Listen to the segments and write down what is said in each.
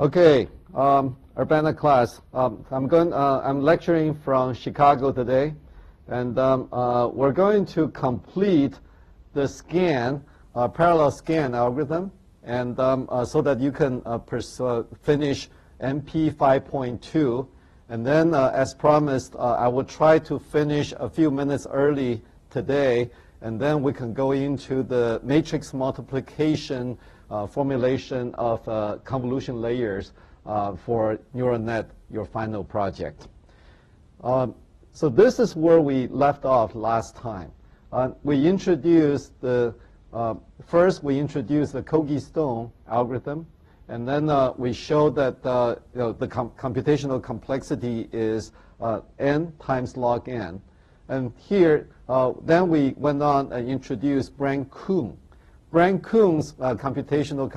Okay, Urbana class. I'm lecturing from Chicago today, and we're going to complete the scan, parallel scan algorithm, and so that you can finish MP 5.2. And then, as promised, I will try to finish a few minutes early today, and then we can go into the matrix multiplication formulation of convolution layers for neural net, your final project. So this is where we left off last time. We introduced the, first we introduced the Kogi-Stone algorithm, and then we showed that the computational complexity is n times log n. And here, then we went on and introduced Brand-Kuhn. Brand-Kuhn's computational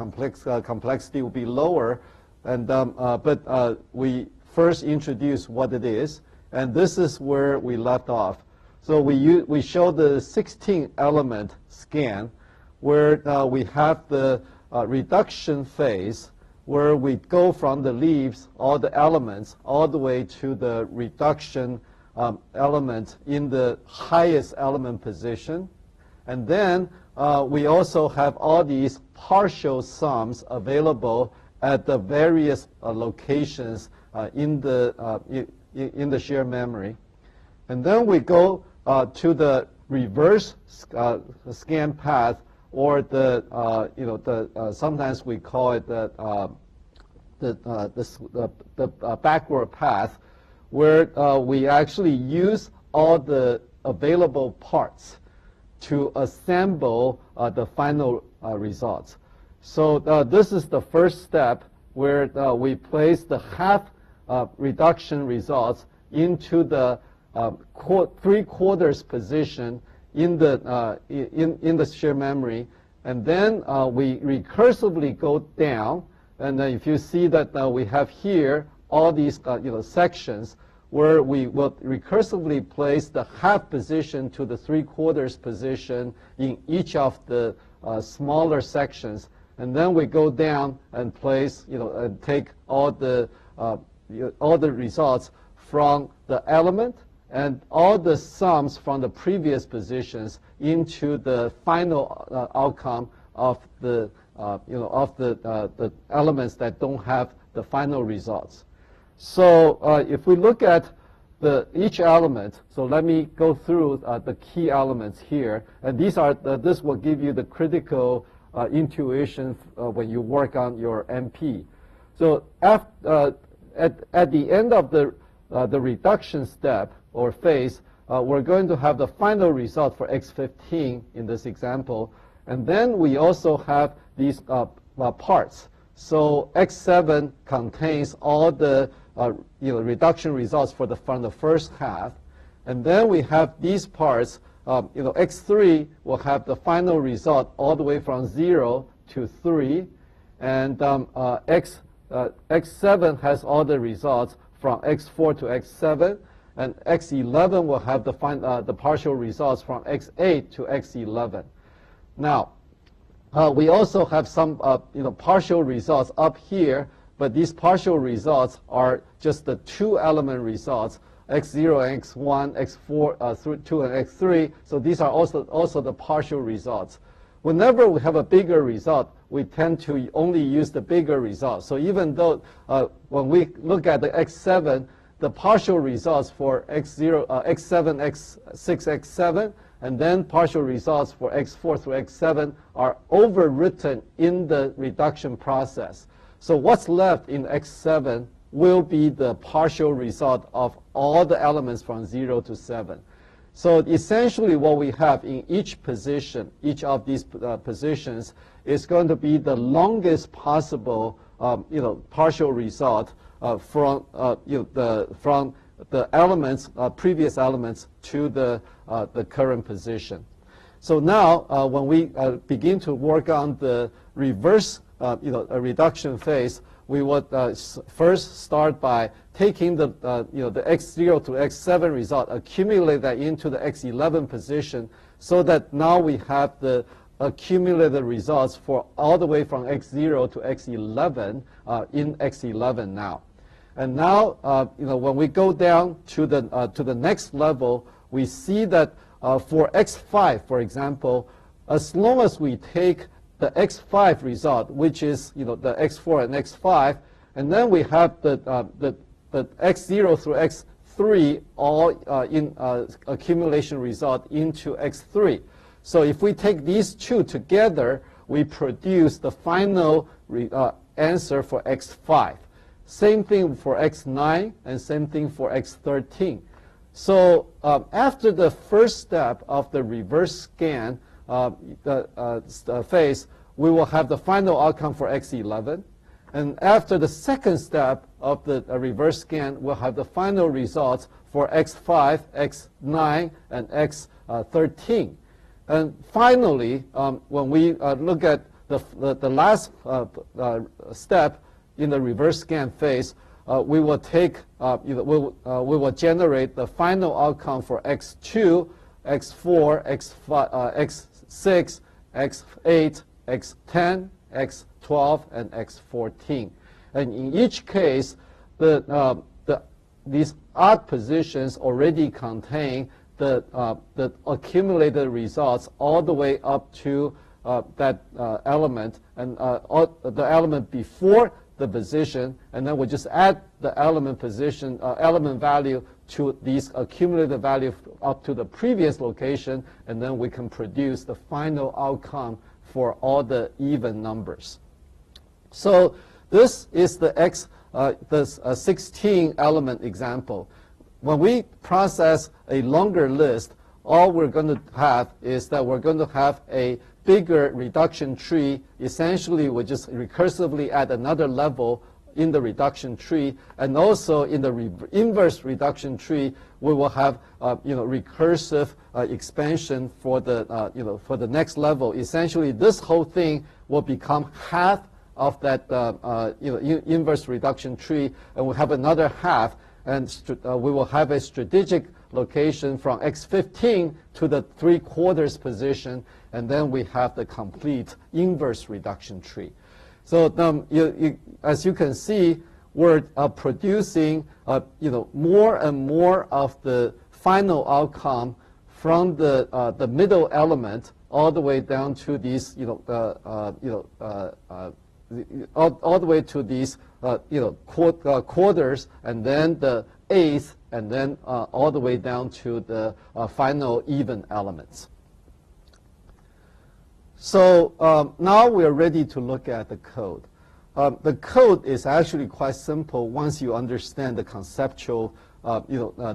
complexity will be lower, and, but we first introduced what it is, and this is where we left off. So we showed the 16-element scan, where we have the reduction phase, where we go from the leaves, all the elements, all the way to the reduction element in the highest element position. And then we also have all these partial sums available at the various locations in the shared memory. And then we go to the reverse scan path, or the sometimes we call it the backward path, where we actually use all the available parts to assemble the final results. So this is the first step, where we place the half reduction results into the 3/4 position in the shared memory, and then we recursively go down. And if you see that we have here all these sections, where we will recursively place the half position to the 3/4 position in each of the smaller sections, and then we go down and place, and take all the results from the element and all the sums from the previous positions into the final outcome of the the elements that don't have the final results. So if we look at each element, so let me go through the key elements here, and this will give you the critical intuition when you work on your MP. So at the end of the reduction step or phase, we're going to have the final result for X15 in this example, and then we also have these parts. So X7 contains all the reduction results from the first half, and then we have these parts. X3 will have the final result all the way from 0 to 3, and X7 has all the results from X4 to X7, and X11 will have the partial results from X8 to X11. Now, we also have some partial results up here, but these partial results are just the 2-element results, X0 and X1, X4 through 2 and X3. So these are also the partial results. Whenever we have a bigger result, we tend to only use the bigger result. So even though when we look at the X7, the partial results for X0, X7, X6, X7, and then partial results for X4 through X7 are overwritten in the reduction process. So what's left in X7 will be the partial result of all the elements from 0 to 7. So essentially what we have in each position, each of these positions, is going to be the longest possible partial result from the elements, previous elements, to the current position. So now when we begin to work on the reverse a reduction phase, we would first start by taking the X0 to X7 result, accumulate that into the X11 position, so that now we have the accumulated results for all the way from x0 to x11 in x11 now. And now, when we go down to the next level, we see that for x5, for example, as long as we take the x5 result, which is the x4 and x5, and then we have the x0 through x3 all in accumulation result into x3. So if we take these two together, we produce the final answer for x5. Same thing for x9 and same thing for x13. So after the first step of the reverse scan phase, we will have the final outcome for x11. And after the second step of the reverse scan, we'll have the final results for x5, x9, and x13. And finally, when we look at the last step in the reverse scan phase, we will take, we will generate the final outcome for x2, x4, x6, x8, x10, x12, and x14. And in each case, these odd positions already contain the accumulated results all the way up to that element, and the element before the position, and then we just add the element position, element value to these accumulated value up to the previous location, and then we can produce the final outcome for all the even numbers. So this is the 16 element example. When we process a longer list, all we're going to have is that we're going to have a bigger reduction tree. Essentially, we just recursively add another level in the reduction tree, and also in the inverse reduction tree, we will have recursive expansion for the for the next level. Essentially, this whole thing will become half of that inverse reduction tree, and we'll have another half, and we will have a strategic location from x15 to the 3/4 position, and then we have the complete inverse reduction tree. So as you can see, we're producing more and more of the final outcome from the middle element all the way down to these all the way to these quarters, and then the eighth, and then all the way down to the final even elements. So now we are ready to look at the code. The code is actually quite simple once you understand the conceptual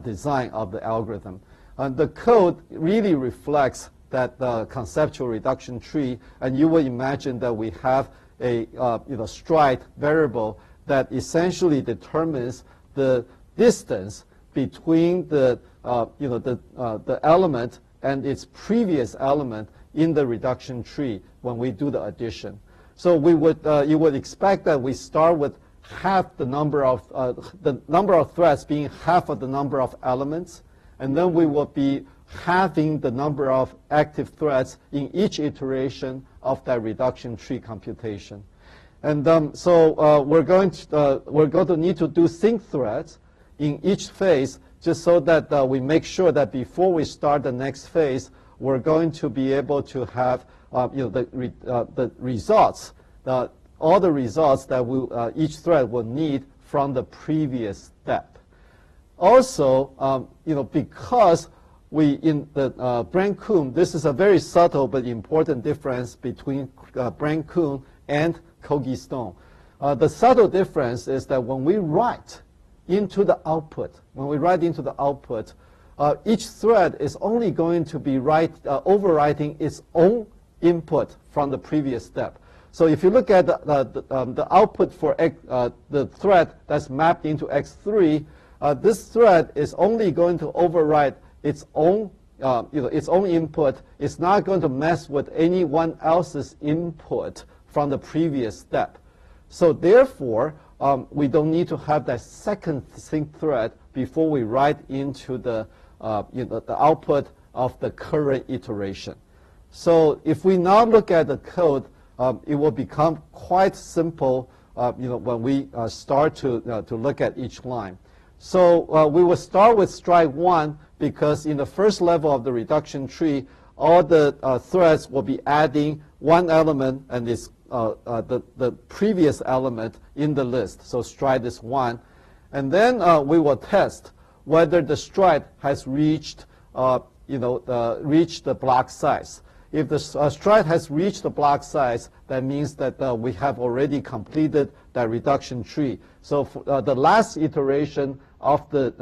design of the algorithm. The code really reflects that conceptual reduction tree, and you will imagine that we have a stride variable that essentially determines the distance between the element and its previous element in the reduction tree when we do the addition. So we would you would expect that we start with half the number of threads being half of the number of elements, and then we will be halving the number of active threads in each iteration of that reduction tree computation. And so we're going to need to do sync threads in each phase, just so that we make sure that before we start the next phase, we're going to be able to have the results, all the results that each thread will need from the previous step. Also, because in the Brancombe, this is a very subtle but important difference between Brancombe and Kogi-Stone. The subtle difference is that when we write into the output, each thread is only going to be overwriting its own input from the previous step. So if you look at the output for the thread that's mapped into x3, this thread is only going to overwrite its own input. It's not going to mess with anyone else's input from the previous step. So therefore, we don't need to have that second sync thread before we write into the output of the current iteration. So if we now look at the code, it will become quite simple when we start to look at each line. So we will start with strike 1 because in the first level of the reduction tree, all the threads will be adding one element and it's the previous element in the list. So stride is 1. And then we will test whether the stride has reached, reached the block size. If the stride has reached the block size, that means that we have already completed that reduction tree. So for, the last iteration of the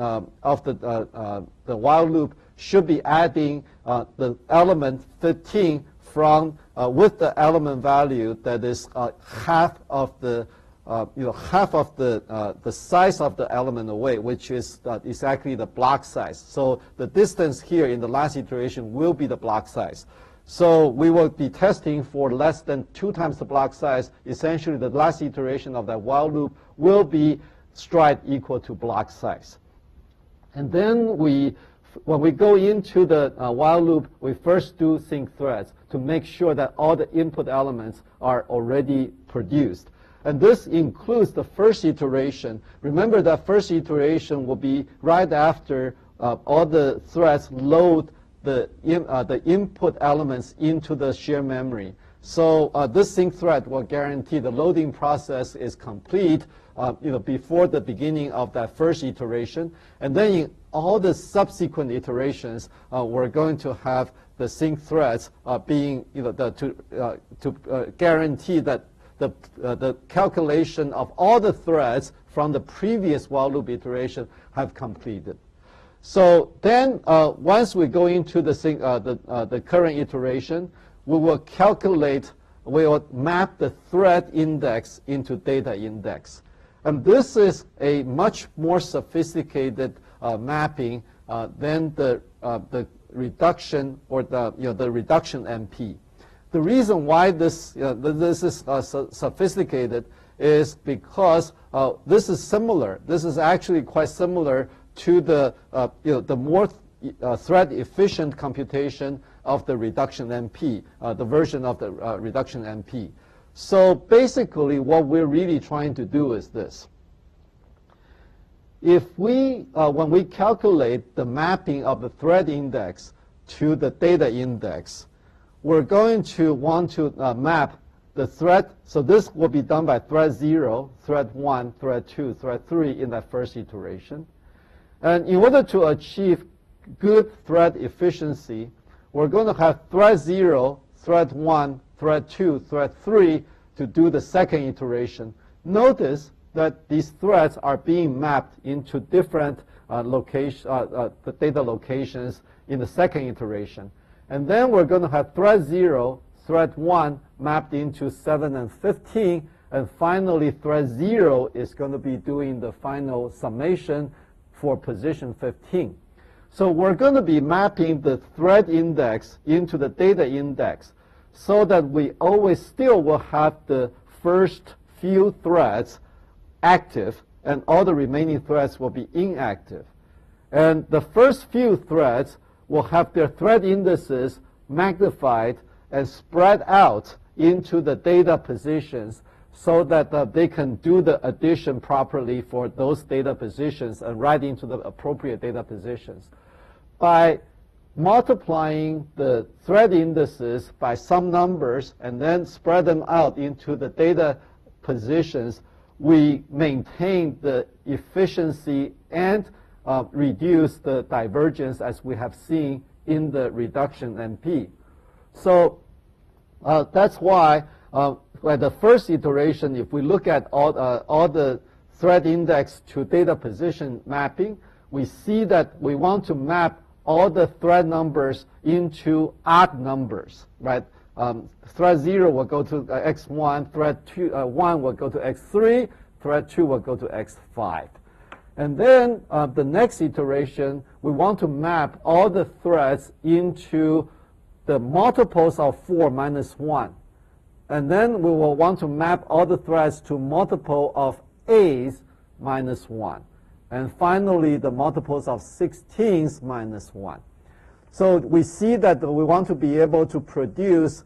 while loop should be adding the element 15 from with the element value that is half of the the size of the element away, which is exactly the block size. So the distance here in the last iteration will be the block size. So we will be testing for less than 2 times the block size. Essentially, the last iteration of that while loop will be stride equal to block size. And then when we go into the while loop, we first do sync threads to make sure that all the input elements are already produced. And this includes the first iteration. Remember that first iteration will be right after all the threads load the input elements into the shared memory. So this sync thread will guarantee the loading process is complete before the beginning of that first iteration. And then in all the subsequent iterations, we're going to have the sync threads being to guarantee that the calculation of all the threads from the previous while loop iteration have completed. So then once we go into the current iteration, we will map the thread index into data index. And this is a much more sophisticated mapping than the reduction or the reduction MP. The reason why this is sophisticated is because this is similar. This is actually quite similar to the more thread efficient computation of the reduction MP, the version of the reduction MP. So basically, what we're really trying to do is this. If when we calculate the mapping of the thread index to the data index, we're going to want to map the thread. So this will be done by thread 0, thread 1, thread 2, thread 3 in that first iteration. And in order to achieve good thread efficiency, we're going to have thread 0, thread 1, thread 2, thread 3 to do the second iteration. Notice that these threads are being mapped into different the data locations in the second iteration. And then we're going to have thread 0, thread 1 mapped into 7 and 15, and finally thread 0 is going to be doing the final summation for position 15. So we're going to be mapping the thread index into the data index so that we always still will have the first few threads active and all the remaining threads will be inactive. And the first few threads will have their thread indices magnified and spread out into the data positions so that they can do the addition properly for those data positions and write into the appropriate data positions. By multiplying the thread indices by some numbers and then spread them out into the data positions, we maintain the efficiency and reduce the divergence as we have seen in the reduction MP. So that's why at the first iteration, if we look at all the thread index to data position mapping, we see that we want to map all the thread numbers into odd numbers, right? Thread 0 will go to x1, thread 1 will go to x3, thread 2 will go to x5. And then the next iteration, we want to map all the threads into the multiples of 4 minus 1. And then we will want to map all the threads to multiple of a's minus 1. And finally, the multiples of 16's minus 1. So we see that we want to be able to produce,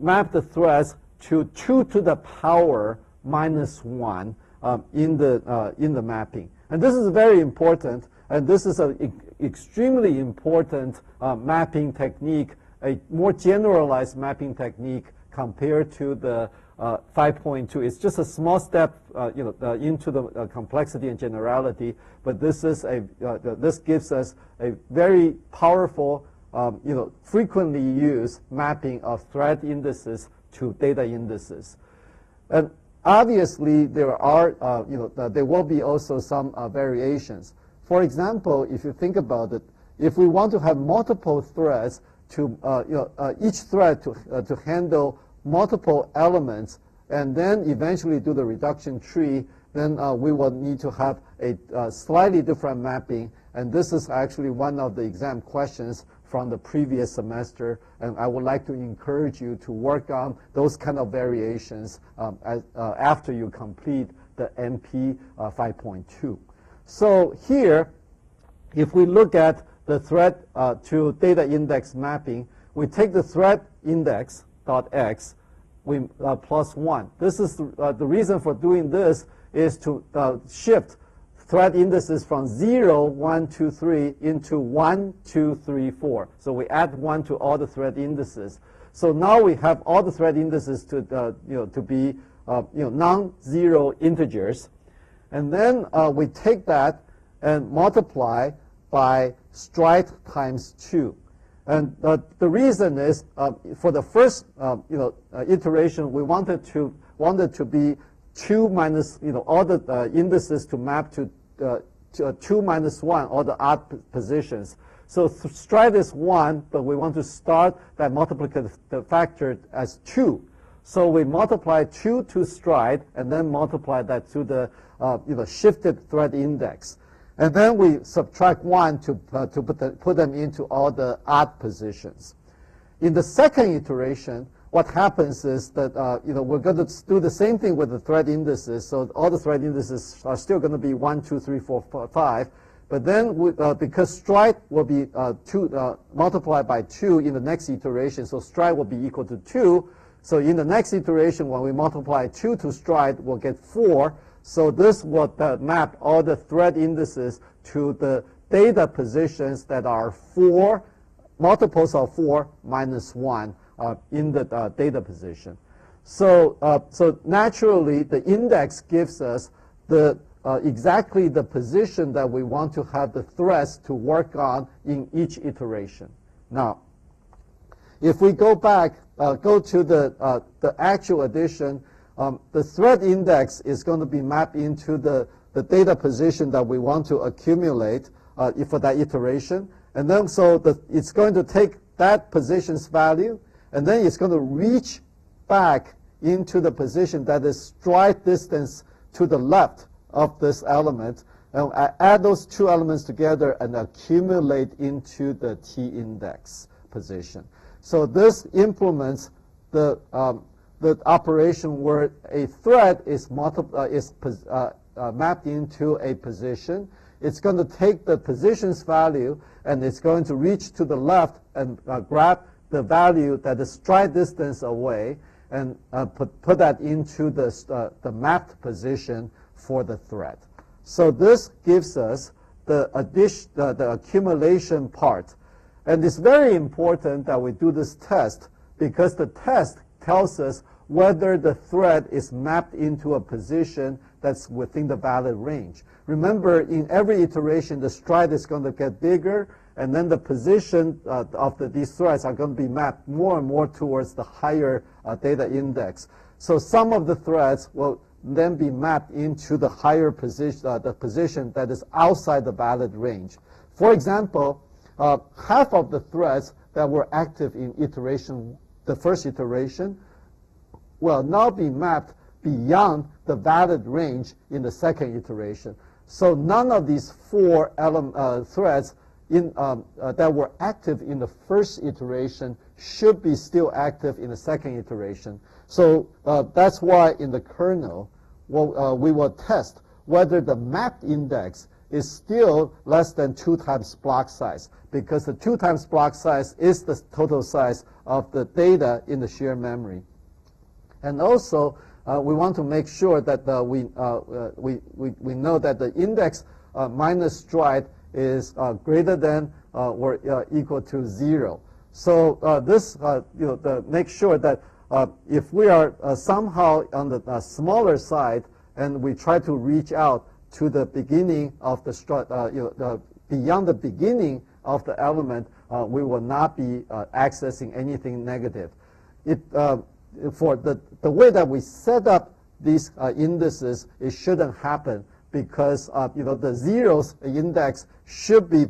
map the threads to 2 to the power minus 1 in the mapping. And this is very important, and this is an extremely important mapping technique, a more generalized mapping technique compared to the 5.2. It's just a small step into the complexity and generality, but this is this gives us a very powerful, frequently used mapping of thread indices to data indices. And obviously, there are, there will be also some variations. For example, if you think about it, if we want to have multiple threads to, each thread to handle multiple elements, and then eventually do the reduction tree, then we will need to have a slightly different mapping. And this is actually one of the exam questions from the previous semester, and I would like to encourage you to work on those kind of variations after you complete the MP 5.2. So here, if we look at the thread to data index mapping, we take the thread index dot x, we plus 1. This is the reason for doing this is to shift thread indices from 0, 1, 2, 3 into 1, 2, 3, 4. So we add 1 to all the thread indices. So now we have all the thread indices to to be non-zero integers, and then we take that and multiply by stride times 2. And the reason is for the first iteration, we wanted to be 2 minus all the indices to map to 2 minus 1, all the odd positions. So stride is 1, but we want to start that multiplicative factor as 2. So we multiply 2 to stride, and then multiply that to the shifted thread index. And then we subtract 1 to put them into all the odd positions. In the second iteration, what happens is that we're going to do the same thing with the thread indices. So all the thread indices are still going to be 1, 2, 3, 4, 5. But then because stride will be multiplied by 2 in the next iteration, so stride will be equal to 2. So in the next iteration, when we multiply 2 to stride, we'll get 4. So this will map all the thread indices to the data positions that are 4, multiples of 4 minus 1 in the data position. So, so naturally, the index gives us the exactly the position that we want to have the threads to work on in each iteration. Now, if we go back, go to the actual addition, the thread index is going to be mapped into the data position that we want to accumulate for that iteration. And then so it's going to take that position's value, and then it's going to reach back into the position that is stride distance to the left of this element. And I add those two elements together and accumulate into the t-index position. So this implements the operation where a thread is mapped into a position. It's going to take the position's value, and it's going to reach to the left and grab the value that is stride distance away, and put that into the mapped position for the thread. So this gives us the accumulation part. And it's very important that we do this test, because the test tells us whether the thread is mapped into a position that's within the valid range. Remember, in every iteration, the stride is going to get bigger, and then the position of these threads are going to be mapped more and more towards the higher data index. So some of the threads will then be mapped into the higher position, the position that is outside the valid range. For example, half of the threads that were active in the first iteration, will now be mapped beyond the valid range in the second iteration. So none of these 4 threads that were active in the first iteration should be still active in the second iteration. So that's why in the kernel, we will test whether the mapped index is still less than 2 times block size, because the 2 times block size is the total size of the data in the shared memory. And also, we want to make sure that we know that the index minus stride is greater than or equal to 0. So this make sure that if we are somehow on the smaller side and we try to reach out to the beginning of the stride, beyond the beginning of the element, we will not be accessing anything negative. For the way that we set up these indices, it shouldn't happen, because the zeros index should be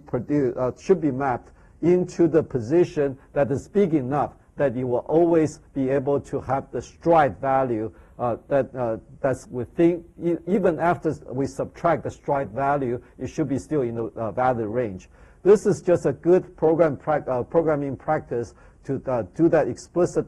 mapped into the position that is big enough that you will always be able to have the stride value that's within, even after we subtract the stride value, it should be still in the valid range. This is just a good programming practice to do that explicit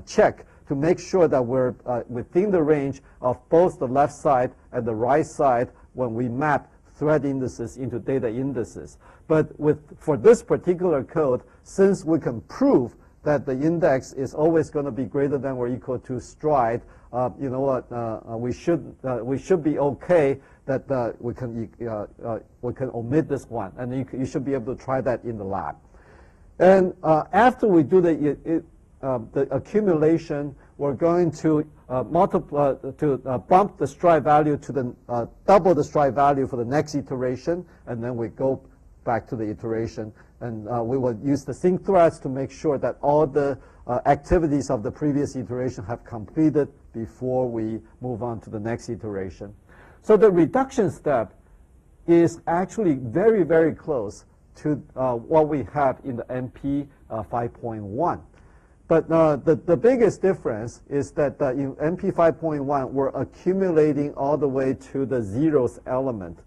check to make sure that we're within the range of both the left side and the right side when we map thread indices into data indices. But for this particular code, since we can prove that the index is always going to be greater than or equal to stride, you know what? We should be okay that we can omit this one, and you should be able to try that in the lab. And after we do the accumulation, we're going to multiply bump the stride value to the double the stride value for the next iteration, and then we go back to the iteration, and we will use the sync threads to make sure that all the activities of the previous iteration have completed before we move on to the next iteration. So the reduction step is actually very, very close to what we have in the MP 5.1. But the biggest difference is that in MP 5.1, we're accumulating all the way to the zeros element.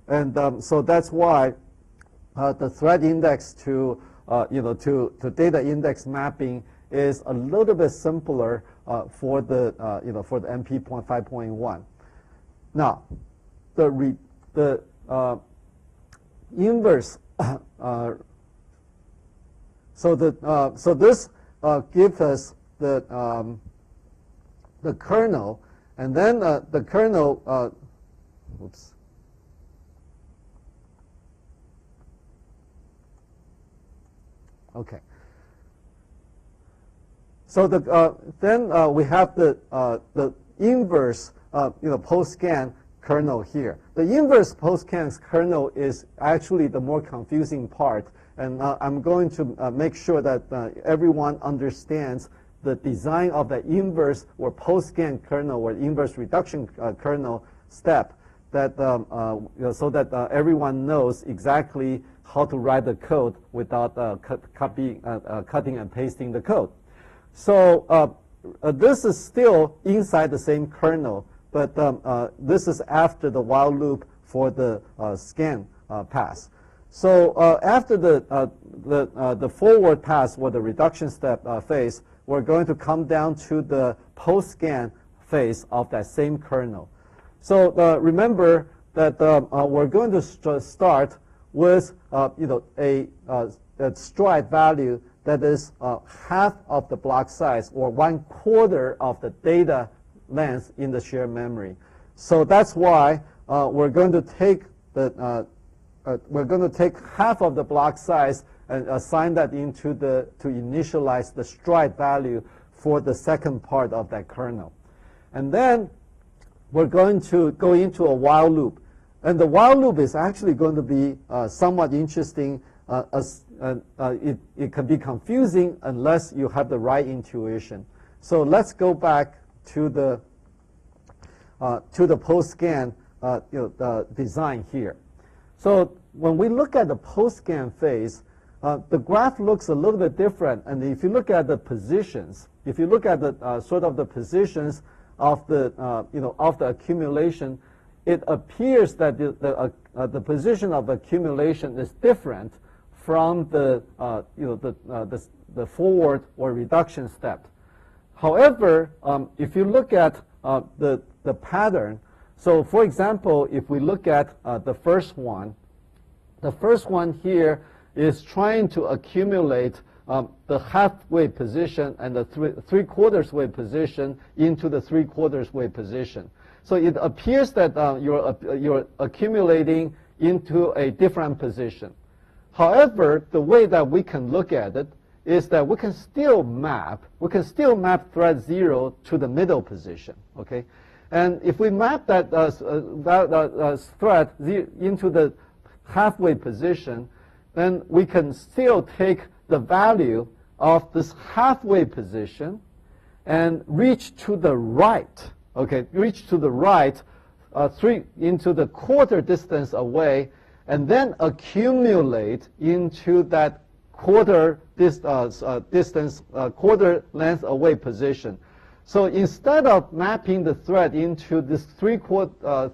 And so that's why the thread index to data index mapping is a little bit simpler for the MP 5.1. Now, the inverse. So this gives us the kernel, and then the kernel. Oops. Okay. So then we have the inverse post-scan kernel here. The inverse post-scan kernel is actually the more confusing part, and I'm going to make sure that everyone understands the design of the inverse or post-scan kernel or inverse reduction kernel step, that so that everyone knows exactly how to write the code without cutting and pasting the code. So this is still inside the same kernel, but this is after the while loop for the scan pass. So after the forward pass or the reduction step phase, we're going to come down to the post-scan phase of that same kernel. So remember that we're going to start with a stride value that is half of the block size, or 1/4 of the data length in the shared memory. So that's why we're going to take half of the block size and assign that into to initialize the stride value for the second part of that kernel. And then we're going to go into a while loop. And the while loop is actually going to be somewhat interesting. It can be confusing unless you have the right intuition. So let's go back to the post-scan design here. So when we look at the post-scan phase, the graph looks a little bit different. And if you look at the positions, if you look at the sort of the positions of the of the accumulation, it appears that the position of accumulation is different from the forward or reduction step. However, if you look at the pattern, So for example, if we look at the first one here is trying to accumulate the halfway position and the three-quarters way position into the three-quarters way position. So it appears that you're accumulating into a different position. However, the way that we can look at it is that we can still map thread 0 to the middle position, okay? And if we map that thread into the halfway position, then we can still take the value of this halfway position and reach to the right, okay? Reach to the right into the quarter distance away, and then accumulate into that quarter quarter length away position. So instead of mapping the thread into this three-quarters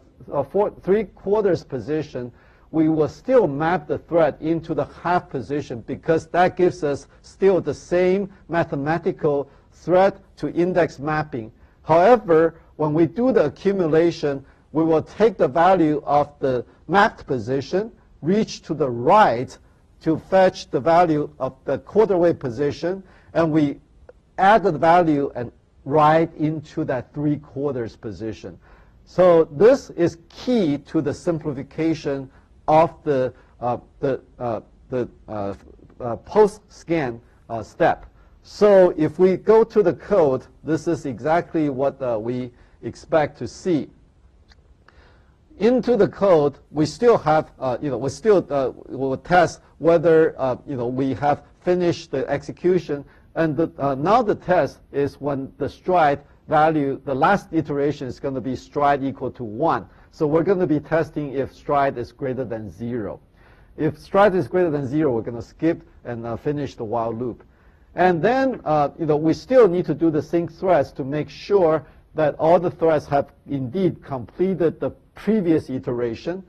position, we will still map the thread into the half position, because that gives us still the same mathematical thread to index mapping. However, when we do the accumulation, we will take the value of the mapped position, reach to the right to fetch the value of the quarter-way position, and we add the value and write into that three-quarters position. So this is key to the simplification of the post-scan step. So if we go to the code, this is exactly what we expect to see. Into the code, we still have, we'll test whether, we have finished the execution. And now the test is when the stride value, the last iteration is going to be stride equal to 1. So we're going to be testing if stride is greater than 0. If stride is greater than 0, we're going to skip and finish the while loop. And then, we still need to do the sync threads to make sure that all the threads have indeed completed the previous iteration.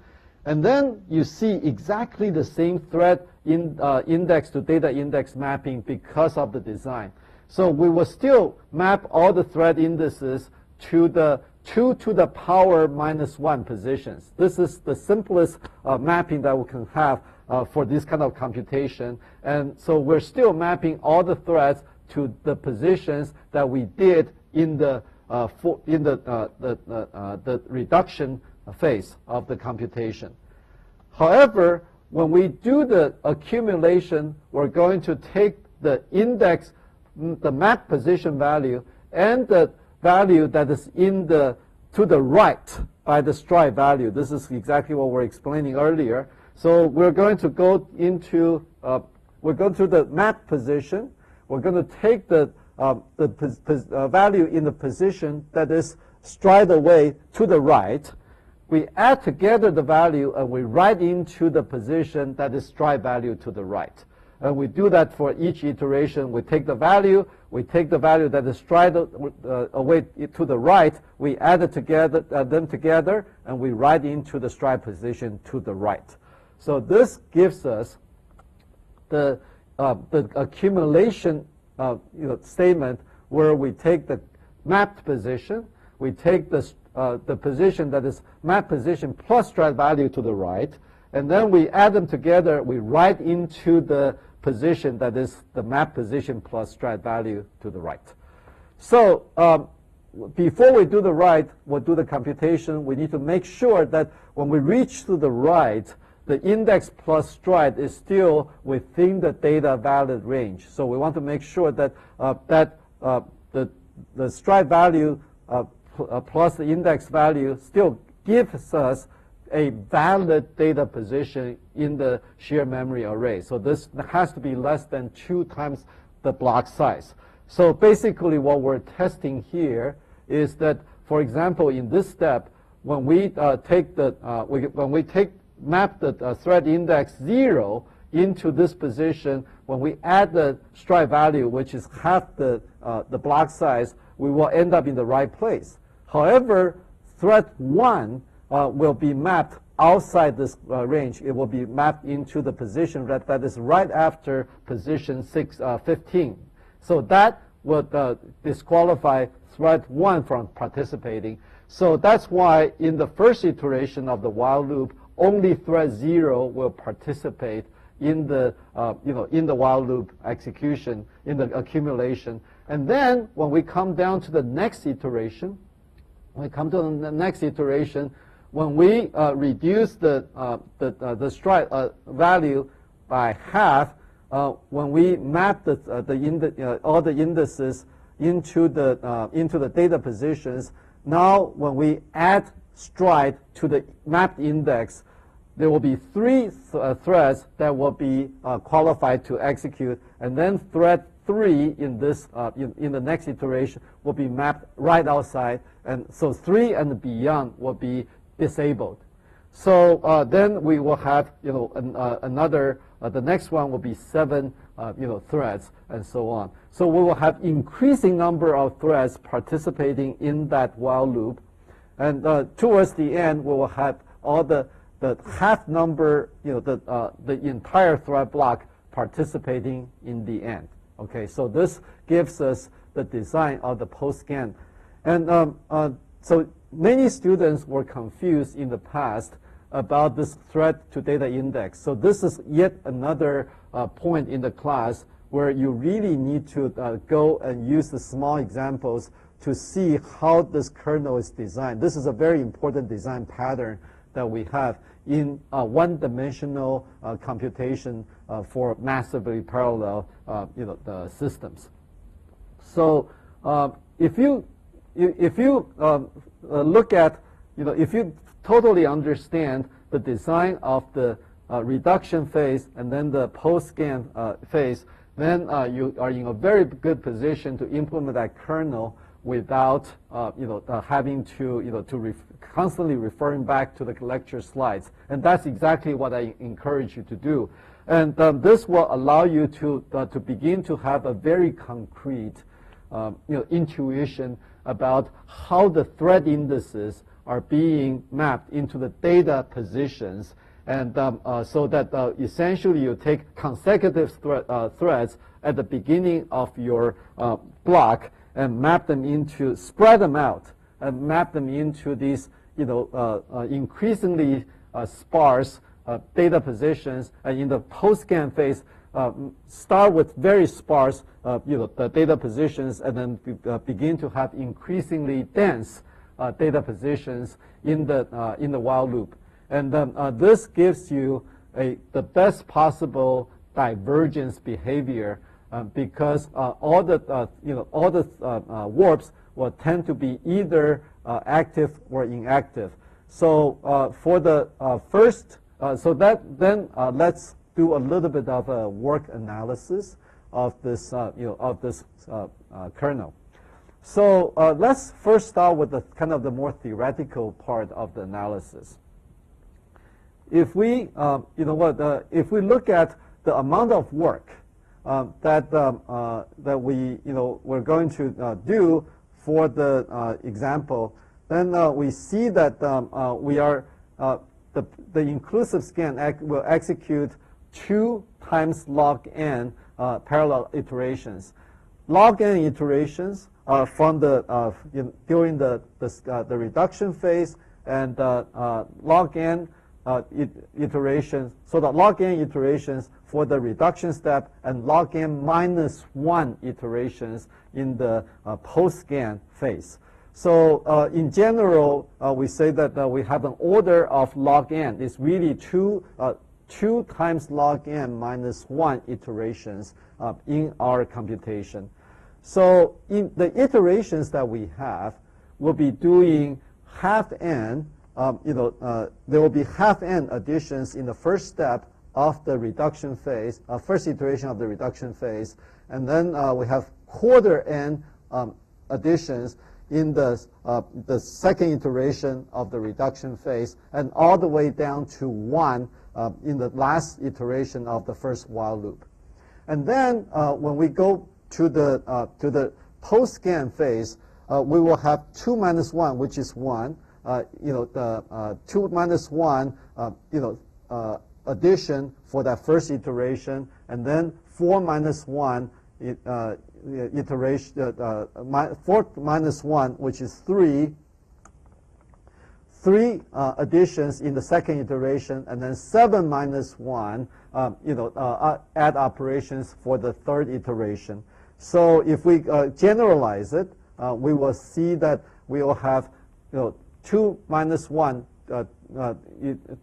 And then you see exactly the same thread in index to data index mapping because of the design. So we will still map all the thread indices to the 2 to the power minus 1 positions. This is the simplest mapping that we can have for this kind of computation. And so we're still mapping all the threads to the positions that we did in the reduction phase of the computation. However, when we do the accumulation, we're going to take the index, the map position value, and the value that is to the right by the stride value. This is exactly what we're explaining earlier. So we're going to go into, we're going to the map position. We're going to take the value in the position that is stride away to the right. We add together the value and we write into the position that is stride value to the right. And we do that for each iteration. We take the value that is stride away to the right, we add it together, them together, and we write into the stride position to the right. So this gives us the accumulation statement where we take the mapped position, we take the position that is map position plus stride value to the right, and then we add them together, we write into the position that is the map position plus stride value to the right. So before we do the right, we'll do the computation. We need to make sure that when we reach to the right, the index plus stride is still within the data valid range. So we want to make sure that the stride value plus the index value still gives us a valid data position in the shared memory array. So this has to be less than 2 times the block size. So basically what we're testing here is that, for example, in this step, when we map the thread index 0 into this position, when we add the stride value, which is half the block size, we will end up in the right place. However, thread 1 will be mapped outside this range. It will be mapped into the position that is right after position 15. So that would disqualify thread 1 from participating. So that's why in the first iteration of the while loop, only thread 0 will participate in the in the while loop execution, in the accumulation. And then when we come down to the next iteration, when we reduce the stride value by half, when we map all the indices into the data positions, now when we add stride to the mapped index, there will be 3 threads that will be qualified to execute, and then thread 3 in this in the next iteration will be mapped right outside, and so 3 and beyond will be disabled. So then we will have another the next one will be 7 threads and so on. So we will have increasing number of threads participating in that while loop, and towards the end we will have all the half number, the entire thread block participating in the end. Okay, so this gives us the design of the post-scan. And so many students were confused in the past about this thread to data index. So this is yet another point in the class where you really need to go and use the small examples to see how this kernel is designed. This is a very important design pattern that we have in one-dimensional computation for massively parallel the systems. So if you look at if you totally understand the design of the reduction phase and then the post-scan phase, then you are in a very good position to implement that kernel without having to constantly referring back to the lecture slides. And that's exactly what I encourage you to do. And this will allow you to begin to have a very concrete intuition about how the thread indices are being mapped into the data positions, and so that essentially you take consecutive threads at the beginning of your block and map them into, spread them out, and map them into these increasingly sparse data positions, and in the post-scan phase, start with very sparse the data positions, and then begin to have increasingly dense data positions in the while loop. And this gives you the best possible divergence behavior because all the warps will tend to be either active or inactive. So for the first, let's do a little bit of a work analysis of this kernel. So let's first start with the kind of the more theoretical part of the analysis. If we, if we look at the amount of work that we're going to do for the example, then we see that we are the inclusive scan will execute 2 times log n parallel iterations. Log n iterations from the during the reduction phase, and log n iterations. So the log n iterations for the reduction step, and log n minus 1 iterations in the post-scan phase. So in general, we say that we have an order of log n. It's really 2 times log n minus 1 iterations in our computation. So in the iterations that we have, we'll be doing half n. There will be half n additions in the first step of the reduction phase, first iteration of the reduction phase, and then we have quarter n additions in the second iteration of the reduction phase, and all the way down to 1 in the last iteration of the first while loop. And then when we go to the post-scan phase, we will have 2 minus 1, which is 1. The 2 minus 1, addition for that first iteration, and then 4 minus 1 iteration, 4 minus 1, which is 3, 3 additions in the second iteration, and then 7 minus 1, add operations for the third iteration. So if we generalize it, we will see that we will have 2 minus 1.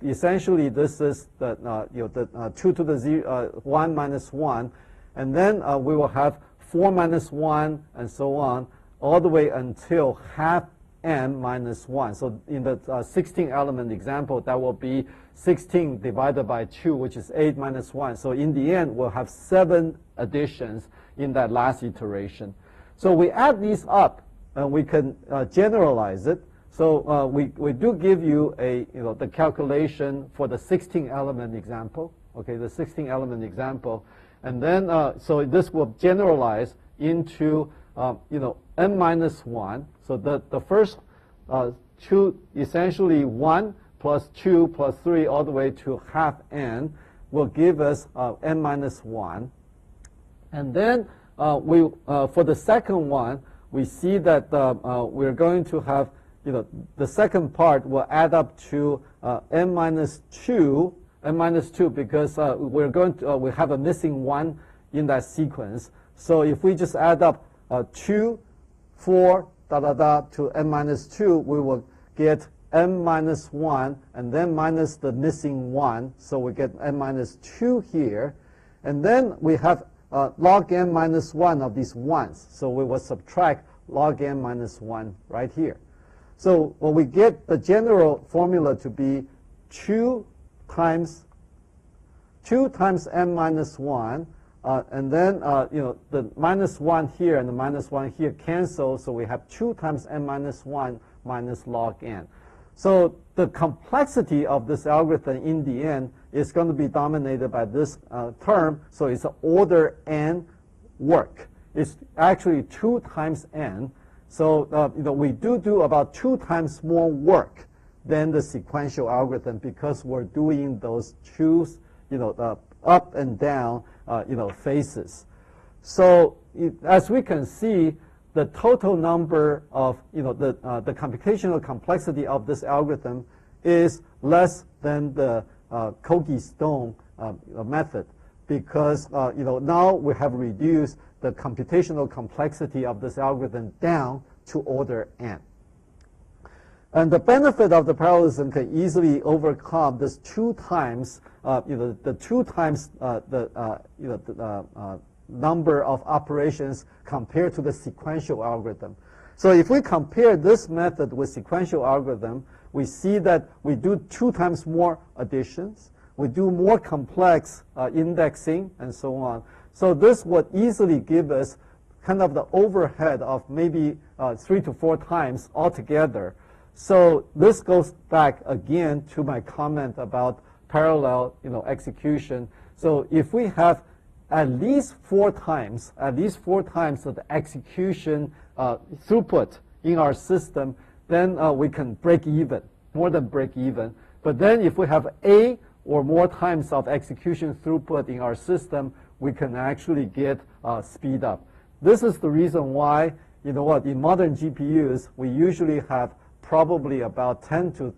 Essentially, this is the 2 to the 1 minus 1, and then we will have 4 minus 1, and so on, all the way until half n minus 1. So in the 16-element example, that will be 16 divided by 2, which is 8 minus 1. So in the end, we'll have 7 additions in that last iteration. So we add these up, and we can generalize it. So we do give you the calculation for the 16-element example. Okay, the 16-element example, and then so this will generalize into n minus 1. So the first 2, essentially 1 plus 2 plus 3 all the way to half n will give us n minus 1. And then for the second one, we see that we're going to have the second part will add up to n minus 2 because we have a missing 1 in that sequence. So if we just add up 2, 4, to n minus 2, we will get n minus 1, and then minus the missing 1, so we get n minus 2 here. And then we have log n minus 1 of these 1s, so we will subtract log n minus 1 right here. So when we get the general formula to be 2 times n minus 1, and then the minus 1 here and the minus 1 here cancel, so we have 2 times n minus 1 minus log n. So the complexity of this algorithm in the end is going to be dominated by this term, so it's order n work. It's actually 2 times n. So we do about 2 times more work than the sequential algorithm because we're doing those two up and down phases. So as we can see, the total number of the computational complexity of this algorithm is less than the Kogi-Stone method because now we have reduced the computational complexity of this algorithm down to order n. And the benefit of the parallelism can easily overcome this 2 times, the 2 times the number of operations compared to the sequential algorithm. So if we compare this method with sequential algorithm, we see that we do 2 times more additions, we do more complex indexing, and so on. So this would easily give us kind of the overhead of maybe 3 to 4 times altogether. So this goes back again to my comment about parallel execution. So if we have at least 4 times of the execution throughput in our system, then we can break even, more than break even. But then if we have A or more times of execution throughput in our system, we can actually get speed up. This is the reason why, in modern GPUs, we usually have probably about 10 to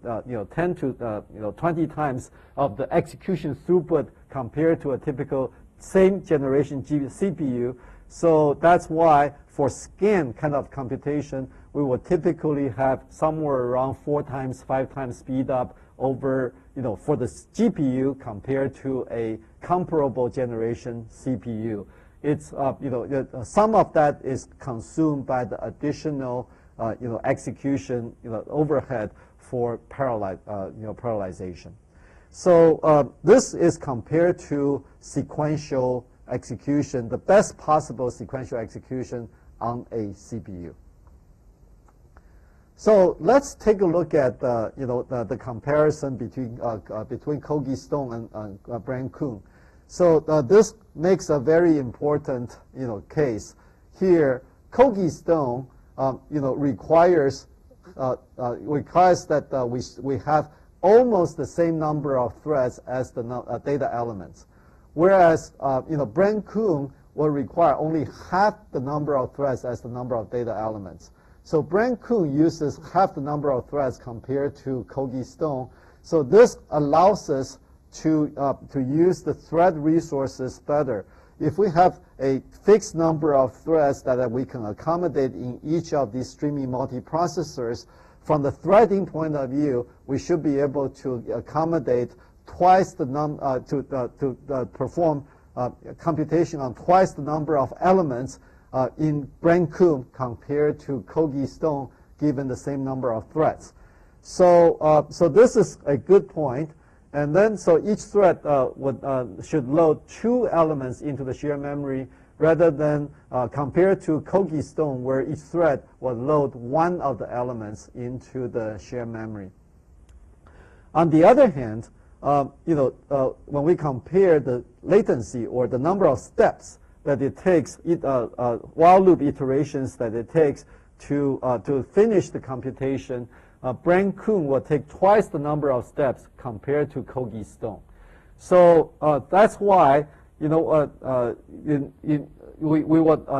20 times of the execution throughput compared to a typical same generation CPU. So that's why for scan kind of computation, we will typically have somewhere around 4 times, 5 times speed up over, for the GPU compared to a comparable generation CPU. It's, some of that is consumed by the additional, execution, overhead for parallelization. So this is compared to sequential execution, the best possible sequential execution on a CPU. So let's take a look at the comparison between Kogi-Stone and Brain-Coon. So this makes a very important case here. Kogi-Stone requires that we have almost the same number of threads as the data elements, whereas Brain-Coon will require only half the number of threads as the number of data elements. So Brain-Coon uses half the number of threads compared to Kogi-Stone. So this allows us to use the thread resources better. If we have a fixed number of threads that we can accommodate in each of these streaming multiprocessors, from the threading point of view, we should be able to accommodate twice the perform computation on twice the number of elements in Brain-Coon compared to Kogi-Stone, given the same number of threads. So this is a good point. And then, so each thread should load 2 elements into the shared memory, rather than compared to Kogi-Stone, where each thread will load 1 of the elements into the shared memory. On the other hand, when we compare the latency or the number of steps that it takes, while loop iterations that it takes to finish the computation, Brain-Coon will take twice the number of steps compared to Kogi-Stone. So that's why we would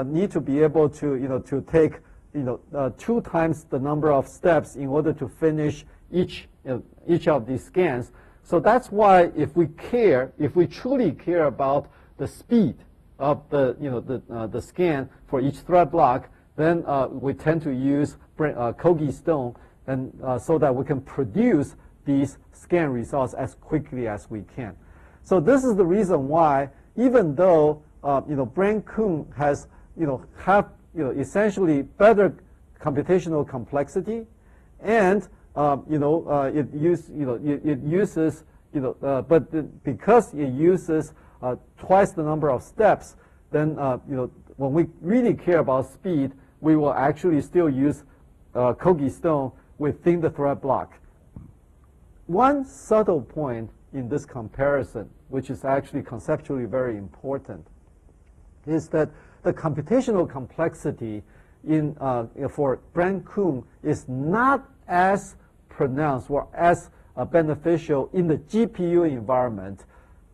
need to be able to take 2 times the number of steps in order to finish each of these scans. So that's why if we truly care about the speed of the scan for each thread block, then we tend to use Kogi-Stone, and so that we can produce these scan results as quickly as we can. So this is the reason why, even though Brain-Coon has essentially better computational complexity, and it uses but because it uses twice the number of steps, then when we really care about speed, we will actually still use Kogi-Stone within the thread block. One subtle point in this comparison, which is actually conceptually very important, is that the computational complexity for Brain-Coon is not as pronounced or as beneficial in the GPU environment,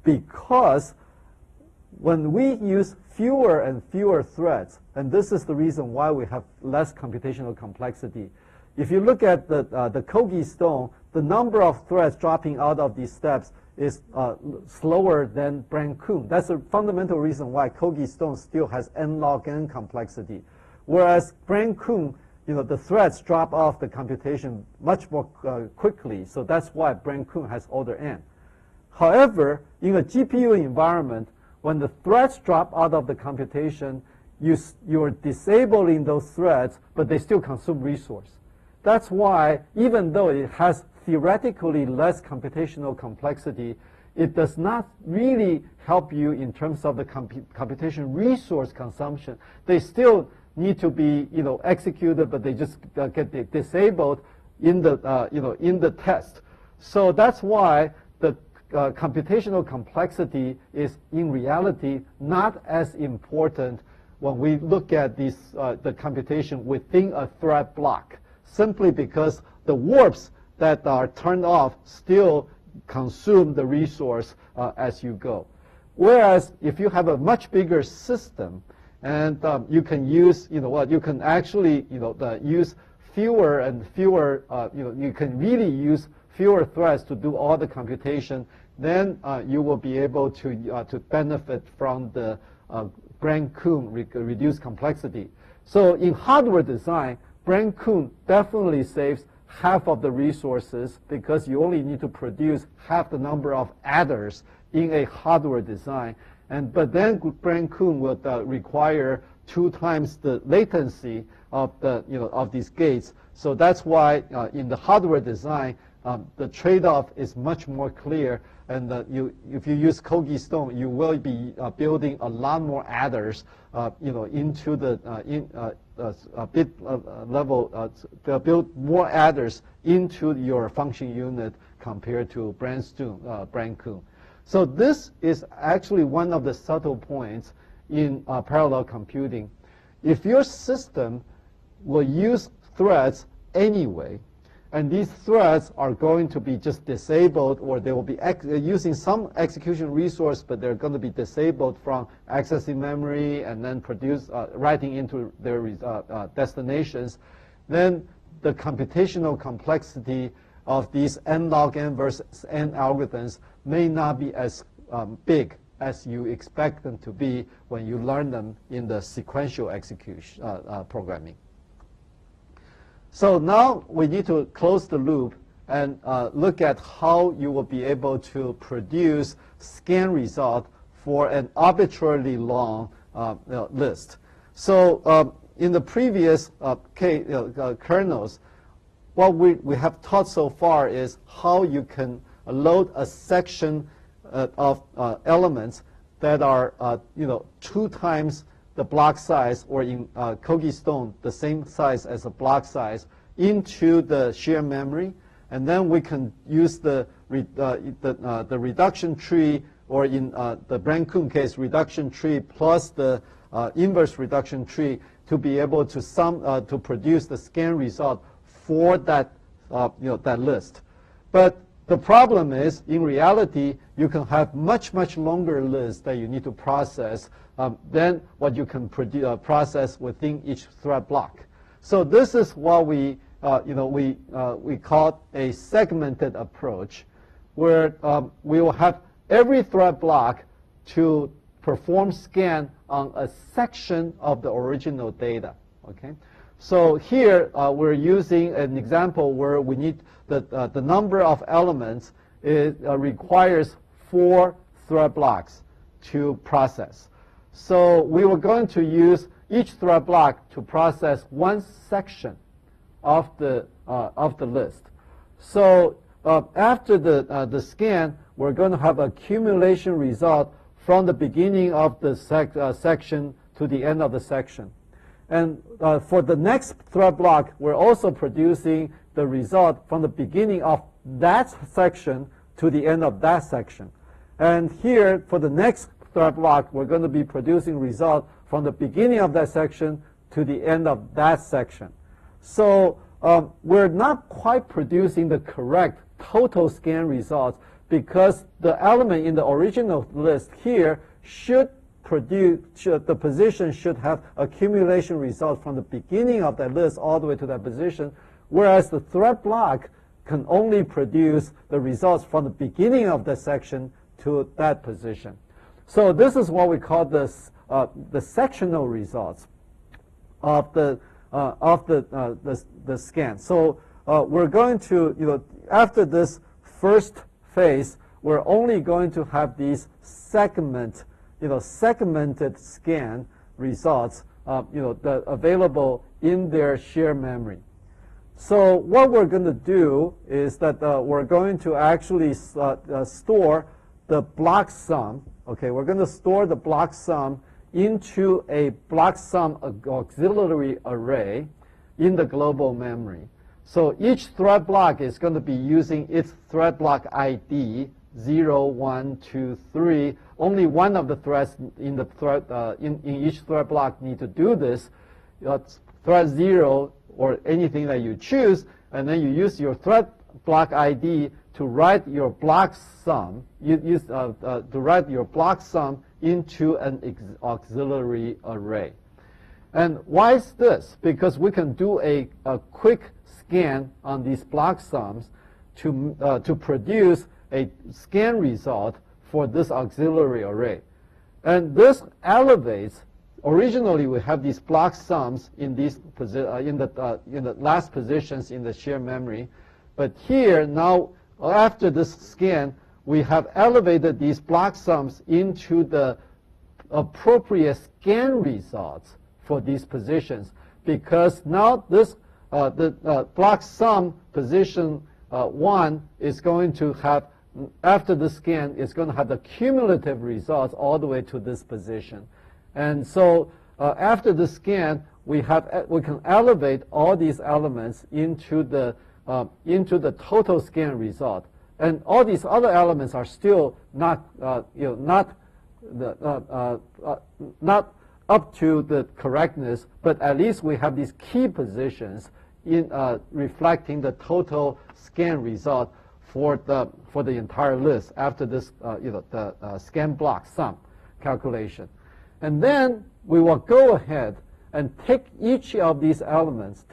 because when we use fewer and fewer threads, and this is the reason why we have less computational complexity. If you look at the Kogi-Stone, the number of threads dropping out of these steps is slower than Brain-Coon. That's a fundamental reason why Kogi-Stone still has n log n complexity, whereas Brain-Coon, the threads drop off the computation much more quickly. So that's why Brain-Coon has order n. However, in a GPU environment, when the threads drop out of the computation, you're disabling those threads, but they still consume resource. That's why, even though it has theoretically less computational complexity, it does not really help you in terms of the computation resource consumption. They still need to be executed, but they just get disabled in the test. So that's why the computational complexity is in reality not as important when we look at the computation within a thread block, simply because the warps that are turned off still consume the resource as you go. Whereas if you have a much bigger system, and you can use, you can actually, use fewer and fewer, you can really use fewer threads to do all the computation, then you will be able to benefit from the Brain-Coon reduced complexity. So in hardware design, Brain-Coon definitely saves half of the resources, because you only need to produce half the number of adders in a hardware design. But then Brain-Coon would require 2 times the latency of of these gates. So that's why in the hardware design, the trade-off is much more clear. And if you use Kogi-Stone, you will be building a lot more adders, into the bit level, to build more adders into your function unit compared to Brain-Coon. So this is actually one of the subtle points in parallel computing. If your system will use threads anyway, and these threads are going to be just disabled, or they will be using some execution resource, but they're going to be disabled from accessing memory and then writing into their destinations, then the computational complexity of these n log n versus n algorithms may not be as big as you expect them to be when you learn them in the sequential execution programming. So now we need to close the loop and look at how you will be able to produce scan result for an arbitrarily long list. So in the previous kernels, what we have taught so far is how you can load a section of elements that are 2 times the block size, or in Kogi Stone, the same size as a block size, into the shared memory, and then we can use the reduction tree, or in the Brancun case, reduction tree plus the inverse reduction tree to be able to to produce the scan result for that that list. But the problem is, in reality, you can have much longer lists that you need to process than what you can process within each thread block. So this is what we call a segmented approach, where we will have every thread block to perform scan on a section of the original data. Okay, so here we're using an example where we need the number of elements requires 4 thread blocks to process. So we were going to use each thread block to process 1 section of the list. So after the scan, we're going to have accumulation result from the beginning of the section to the end of the section. And for the next thread block, we're also producing the result from the beginning of that section to the end of that section. And here, for the next thread block, we're going to be producing result from the beginning of that section to the end of that section. So we're not quite producing the correct total scan results, because the element in the original list here should produce, the position should have accumulation result from the beginning of that list all the way to that position, whereas the thread block can only produce the results from the beginning of the section to that position. So this is what we call this the sectional results of the scan. So we're going to, after this first phase, we're only going to have these segmented scan results, available in their shared memory. So what we're going to do is that we're going to actually store the block sum. Okay, we're going to store the block sum into a block sum auxiliary array in the global memory. So each thread block is going to be using its thread block ID 0, 1, 2, 3. Only one of the threads in the thread in each thread block need to do this. Thread 0 or anything that you choose, and then you use your thread block ID to write your block sum. To write your block sum into an auxiliary array. And why is this? Because we can do a quick scan on these block sums to produce a scan result for this auxiliary array. And this elevates. Originally, we have these block sums in these in the last positions in the shared memory, but here now, after this scan, we have elevated these block sums into the appropriate scan results for these positions, because now this the block sum position 1 is going to have, after the scan, is going to have the cumulative results all the way to this position. And so after the scan, we can elevate all these elements into the total scan result, and all these other elements are still not not up to the correctness, but at least we have these key positions in reflecting the total scan result for the entire list after this scan block sum calculation. And then we will go ahead and take each of these elements,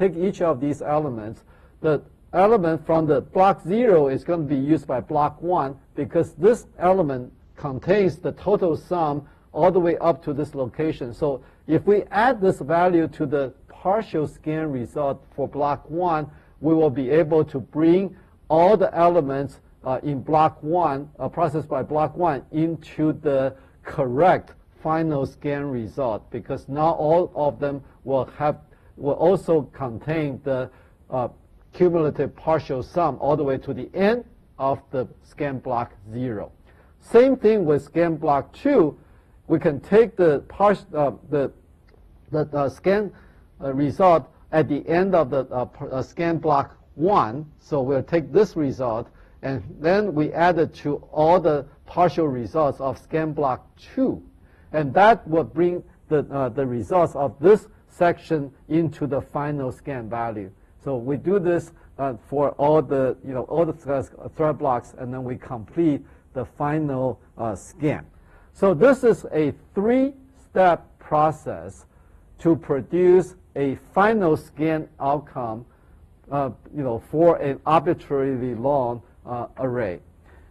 the element from the block 0 is going to be used by block 1 because this element contains the total sum all the way up to this location. So if we add this value to the partial scan result for block 1, we will be able to bring all the elements in block 1, processed by block 1, into the correct final scan result, because now all of them will also contain the cumulative partial sum all the way to the end of the scan block 0. Same thing with scan block 2. We can take the scan result at the end of the scan block 1. So we'll take this result, and then we add it to all the partial results of scan block 2. And that will bring the results of this section into the final scan value. So we do this for all the thread blocks, and then we complete the final scan. So this is a 3-step process to produce a final scan outcome, for an arbitrarily long array.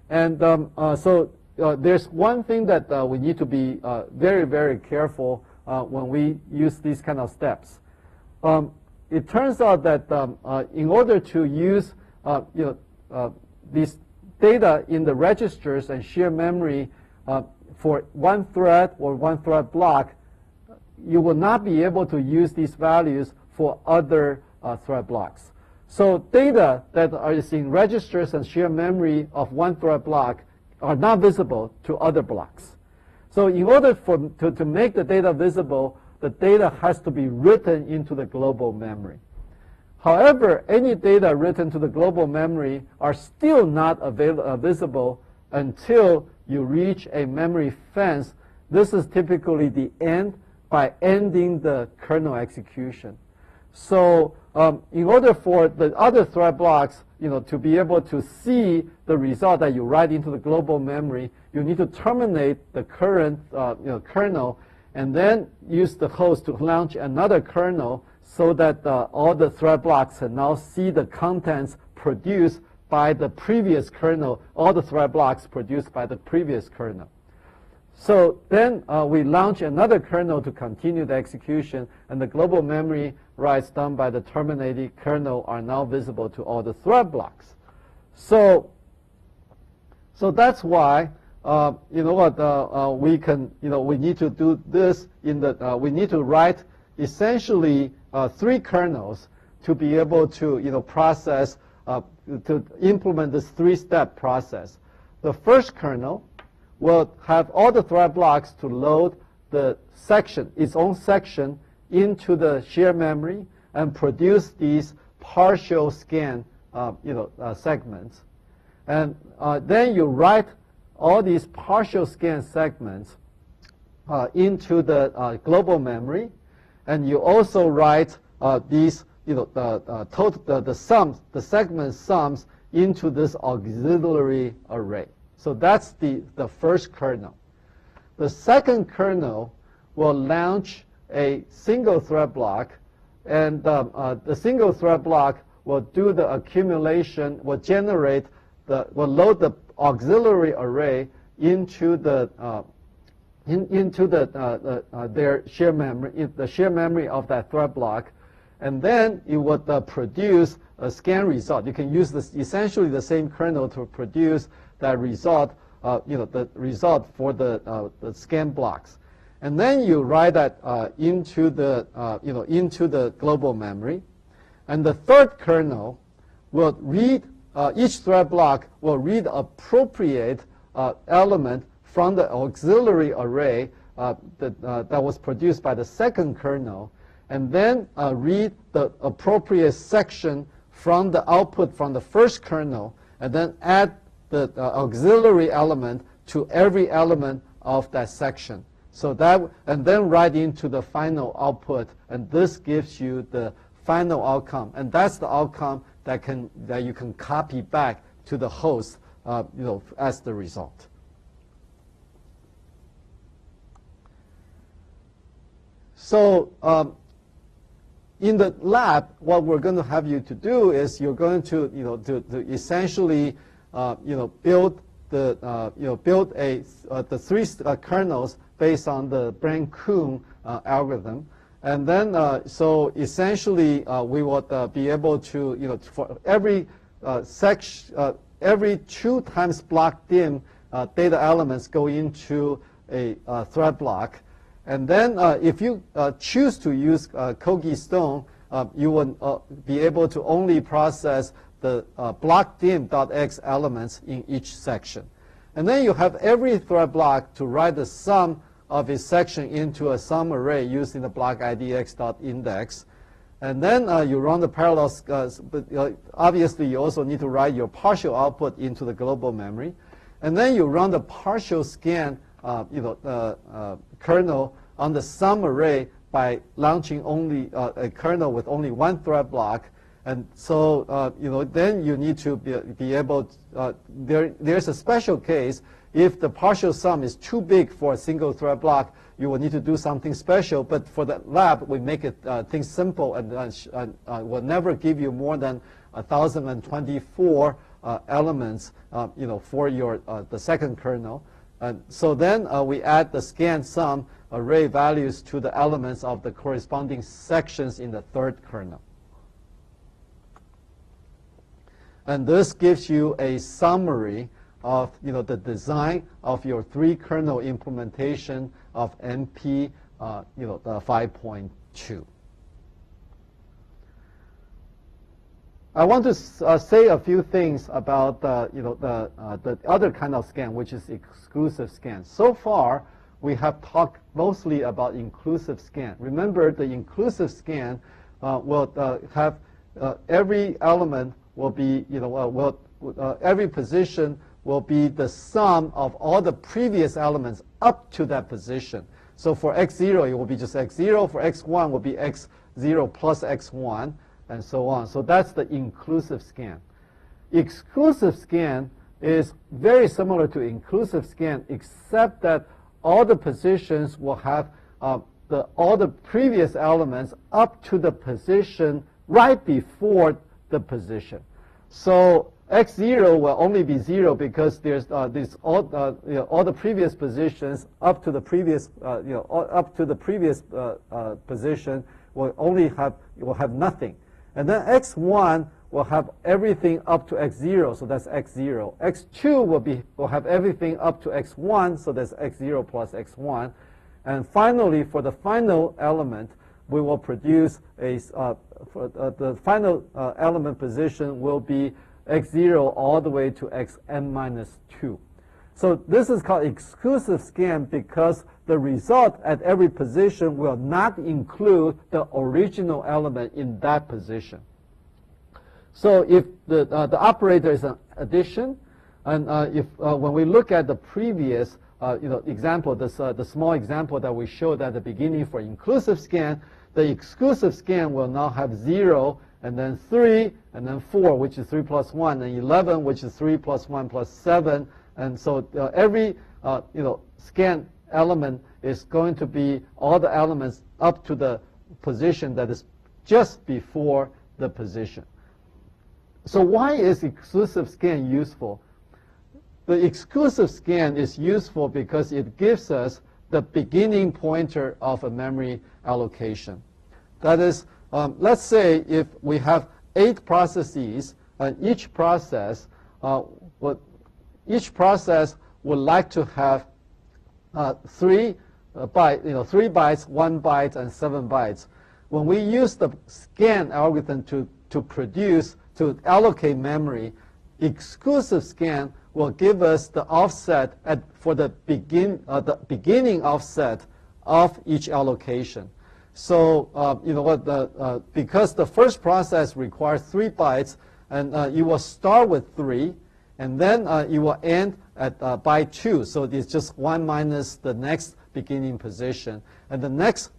And there's one thing that we need to be very, very careful when we use these kind of steps. It turns out that in order to use these data in the registers and shared memory for one thread or one thread block, you will not be able to use these values for other thread blocks. So data that is in registers and shared memory of one thread block are not visible to other blocks. So in order to make the data visible, the data has to be written into the global memory. However, any data written to the global memory are still not visible until you reach a memory fence. This is typically the end by ending the kernel execution. So in order for the other thread blocks to be able to see the result that you write into the global memory, you need to terminate the current kernel and then use the host to launch another kernel so that all the thread blocks can now see the contents produced by the previous kernel, all the thread blocks produced by the previous kernel. So then we launch another kernel to continue the execution, and the global memory writes done by the terminated kernel are now visible to all the thread blocks. So that's why we need to do this in the we need to write essentially 3 kernels to be able to process to implement this 3-step process. The first kernel will have all the thread blocks to load the section, its own section, into the shared memory and produce these partial scan segments. And then you write all these partial scan segments into the global memory, and you also write these the sums, the segment sums, into this auxiliary array. So that's the first kernel. The second kernel will launch a single thread block, and the single thread block will do the accumulation, will load the auxiliary array into their shared memory, the shared memory of that thread block, and then it would produce a scan result. You can use this essentially the same kernel to produce that result, the result for the scan blocks, and then you write that into the global memory, and the third kernel will read each thread block will read appropriate element from the auxiliary array that was produced by the second kernel, and then read the appropriate section from the output from the first kernel, and then add the auxiliary element to every element of that section. So that, and then write into the final output, and this gives you the final outcome, and that's the outcome that you can copy back to the host, as the result. So in the lab, what we're going to have you to do is you're going to, to essentially, build the three kernels based on the Brain-Coon algorithm. And then, so essentially, we would be able to, for every section, every 2 times block dim data elements go into a thread block. And then, if you choose to use Kogi Stone, you will be able to only process the block dim.x elements in each section. And then you have every thread block to write the sum of its section into a sum array using the block idx.index. And then you run the parallel, but obviously you also need to write your partial output into the global memory. And then you run the partial scan, kernel on the sum array by launching only a kernel with only 1 thread block. And so, then you need to be able to, there's a special case. If the partial sum is too big for a single thread block, you will need to do something special. But for the lab, we make it things simple and will never give you more than 1,024 elements, for your the second kernel. And so then we add the scan sum array values to the elements of the corresponding sections in the third kernel. And this gives you a summary of the design of your 3 kernel implementation of NP 5.2. I want to say a few things about the other kind of scan, which is exclusive scan. So far, we have talked mostly about inclusive scan. Remember, the inclusive scan will have every element will be, every position will be the sum of all the previous elements up to that position. So for x0, it will be just x0. For x1, will be x0 plus x1, and so on. So that's the inclusive scan. Exclusive scan is very similar to inclusive scan, except that all the positions will have all the previous elements up to the position right before the position. So x0 will only be 0 because there's all the previous positions up to the previous position will have nothing, and then x1 will have everything up to x0, so that's x0. x2 will have everything up to x1, so that's x0 plus x1, and finally for the final element, we will produce the final element position will be x0 all the way to xn minus 2. So this is called exclusive scan because the result at every position will not include the original element in that position. So if the operator is an addition, and if when we look at the previous example, the small example that we showed at the beginning for inclusive scan, the exclusive scan will now have 0, and then 3, and then 4, which is 3 plus 1, and 11, which is 3 plus 1 plus 7. And so every scan element is going to be all the elements up to the position that is just before the position. So why is exclusive scan useful? The exclusive scan is useful because it gives us the beginning pointer of a memory allocation. That is, let's say if we have 8 processes, and each process would like to have 3 bytes, 1 byte, and 7 bytes. When we use the scan algorithm to allocate memory, exclusive scan will give us the offset for the beginning offset of each allocation. So because the first process requires 3 bytes, and you will start with 3, and then you will end at byte 2. So it's just 1 minus the next beginning position, and the next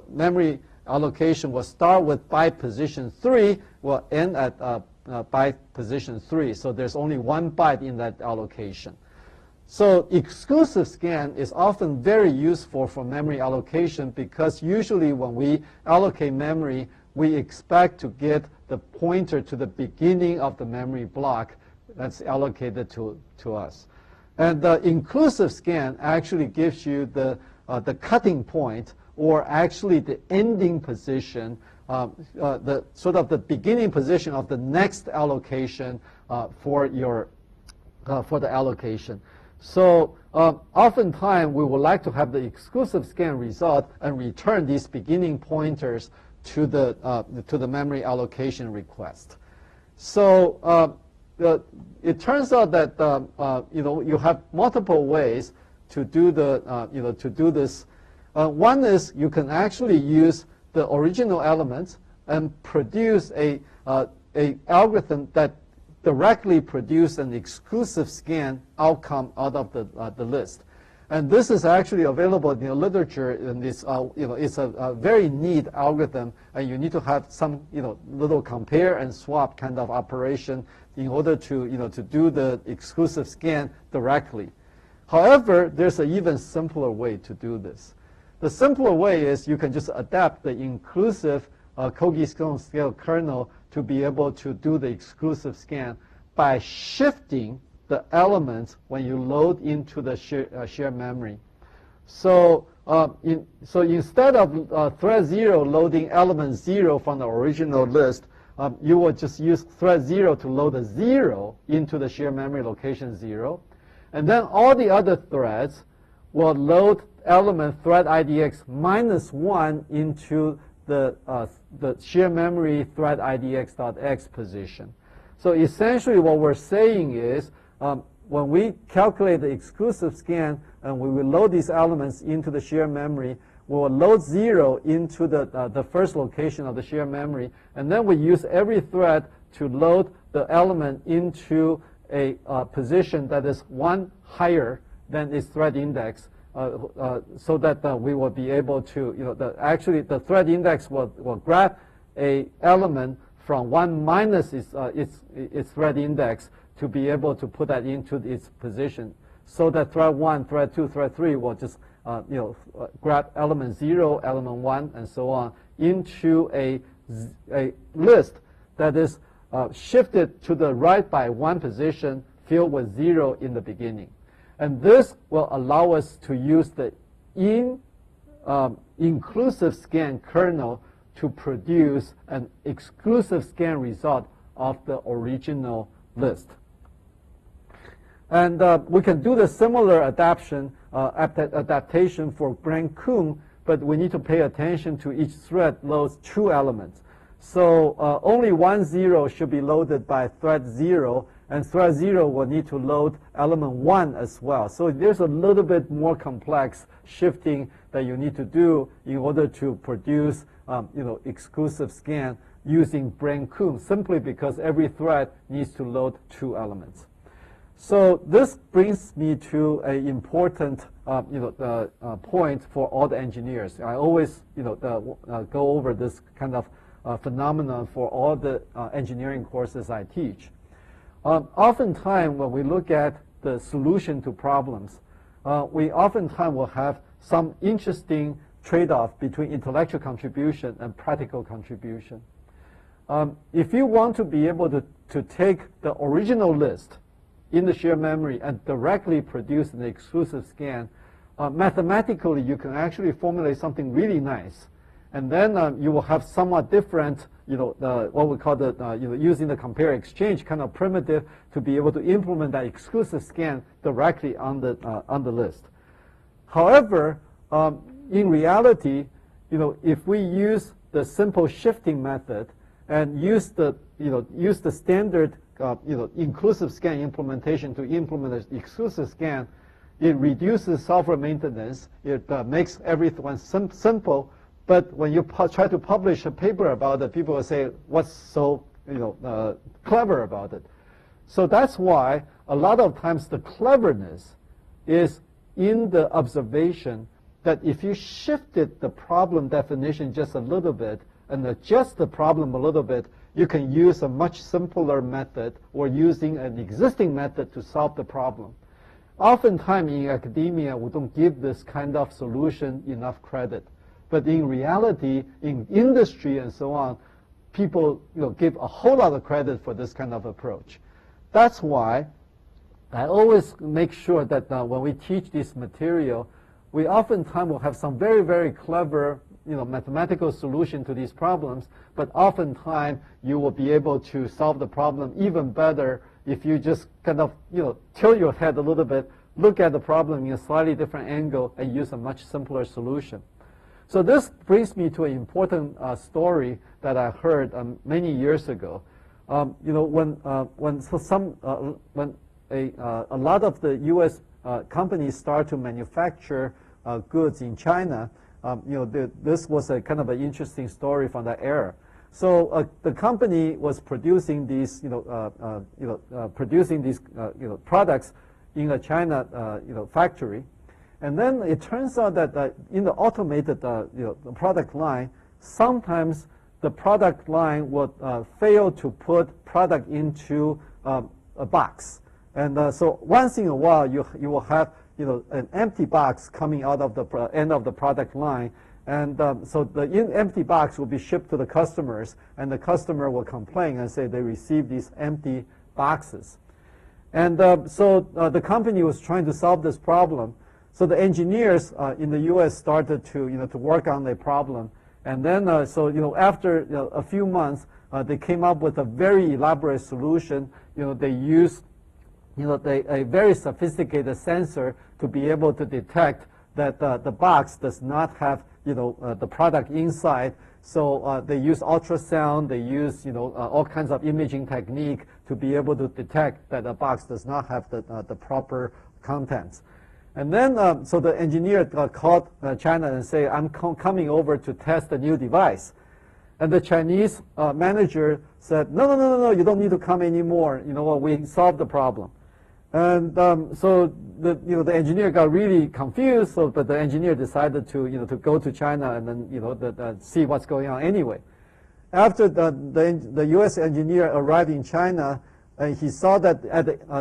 memory allocation will start with byte position 3, will end at byte position 3. So there's only 1 byte in that allocation. So exclusive scan is often very useful for memory allocation because usually when we allocate memory, we expect to get the pointer to the beginning of the memory block that's allocated to us. And the inclusive scan actually gives you the cutting point, or actually the ending position, the sort of the beginning position of the next allocation for the allocation. So oftentimes we would like to have the exclusive scan result and return these beginning pointers to the memory allocation request. So it turns out that you have multiple ways to do this. One is you can actually use the original elements and produce a algorithm that directly produce an exclusive scan outcome out of the list. And this is actually available in the literature, and it's a very neat algorithm, and you need to have some little compare and swap kind of operation in order to do the exclusive scan directly. However, there's an even simpler way to do this. The simpler way is you can just adapt the inclusive Kogi scale kernel to be able to do the exclusive scan by shifting the elements when you load into the shared memory. So instead of thread 0 loading element 0 from the original list, you will just use thread 0 to load a 0 into the shared memory location 0. And then all the other threads will load element thread IDX -1 into the shared memory thread IDX.x position. So essentially what we're saying is when we calculate the exclusive scan and we will load these elements into the shared memory, we will load 0 into the first location of the shared memory, and then we use every thread to load the element into a position that is 1 higher than its thread index, so that we will be able to, actually the thread index will grab a element from 1 minus its thread index to be able to put that into its position, so that thread 1, thread 2, thread 3 will just grab element 0, element 1, and so on into a list that is shifted to the right by 1 position, filled with 0 in the beginning. And this will allow us to use the inclusive scan kernel to produce an exclusive scan result of the original list. And we can do the similar adaptation for Brain-Coon, but we need to pay attention to each thread loads 2 elements. So only 1 0 should be loaded by thread 0, and thread 0 will need to load element 1 as well. So there's a little bit more complex shifting that you need to do in order to produce exclusive scan using Brain-Coon, simply because every thread needs to load 2 elements. So this brings me to an important point for all the engineers. I always go over this kind of phenomenon for all the engineering courses I teach. Oftentimes when we look at the solution to problems, we oftentimes will have some interesting trade-off between intellectual contribution and practical contribution. If you want to be able to take the original list in the shared memory and directly produce an exclusive scan, mathematically you can actually formulate something really nice. And then you will have somewhat different, what we call using the compare exchange kind of primitive to be able to implement that exclusive scan directly on the list. However, in reality, if we use the simple shifting method and use the standard inclusive scan implementation to implement the exclusive scan, it reduces software maintenance. It makes everything simple. But when you try to publish a paper about it, people will say, "What's so clever about it?" So that's why a lot of times the cleverness is in the observation that if you shifted the problem definition just a little bit and adjust the problem a little bit, you can use a much simpler method or using an existing method to solve the problem. Oftentimes in academia, we don't give this kind of solution enough credit. But in reality, in industry and so on, people give a whole lot of credit for this kind of approach. That's why I always make sure that when we teach this material, we oftentimes will have some very, very clever mathematical solution to these problems, but oftentimes you will be able to solve the problem even better if you just kind of tilt your head a little bit, look at the problem in a slightly different angle, and use a much simpler solution. So this brings me to an important story that I heard many years ago. When a lot of the U.S. Companies start to manufacture goods in China, this was a kind of an interesting story from that era. So the company was producing these, products in a China, factory, and then it turns out that in the automated, the product line, sometimes the product line would fail to put product into a box, and so once in a while you will have an empty box coming out of the end of the product line. And so the empty box will be shipped to the customers, and the customer will complain and say they received these empty boxes. And so the company was trying to solve this problem. So the engineers in the U.S. started to work on the problem. And then after a few months, they came up with a very elaborate solution. They used a very sophisticated sensor to be able to detect that the box does not have the product inside. So they use ultrasound, they use all kinds of imaging technique to be able to detect that the box does not have the proper contents. And then so the engineer called China and say, I'm coming over to test a new device. And the Chinese manager said, no, you don't need to come anymore. We solved the problem. And so the engineer got really confused. But the engineer decided to go to China and then see what's going on anyway. After the U.S. engineer arrived in China, he saw that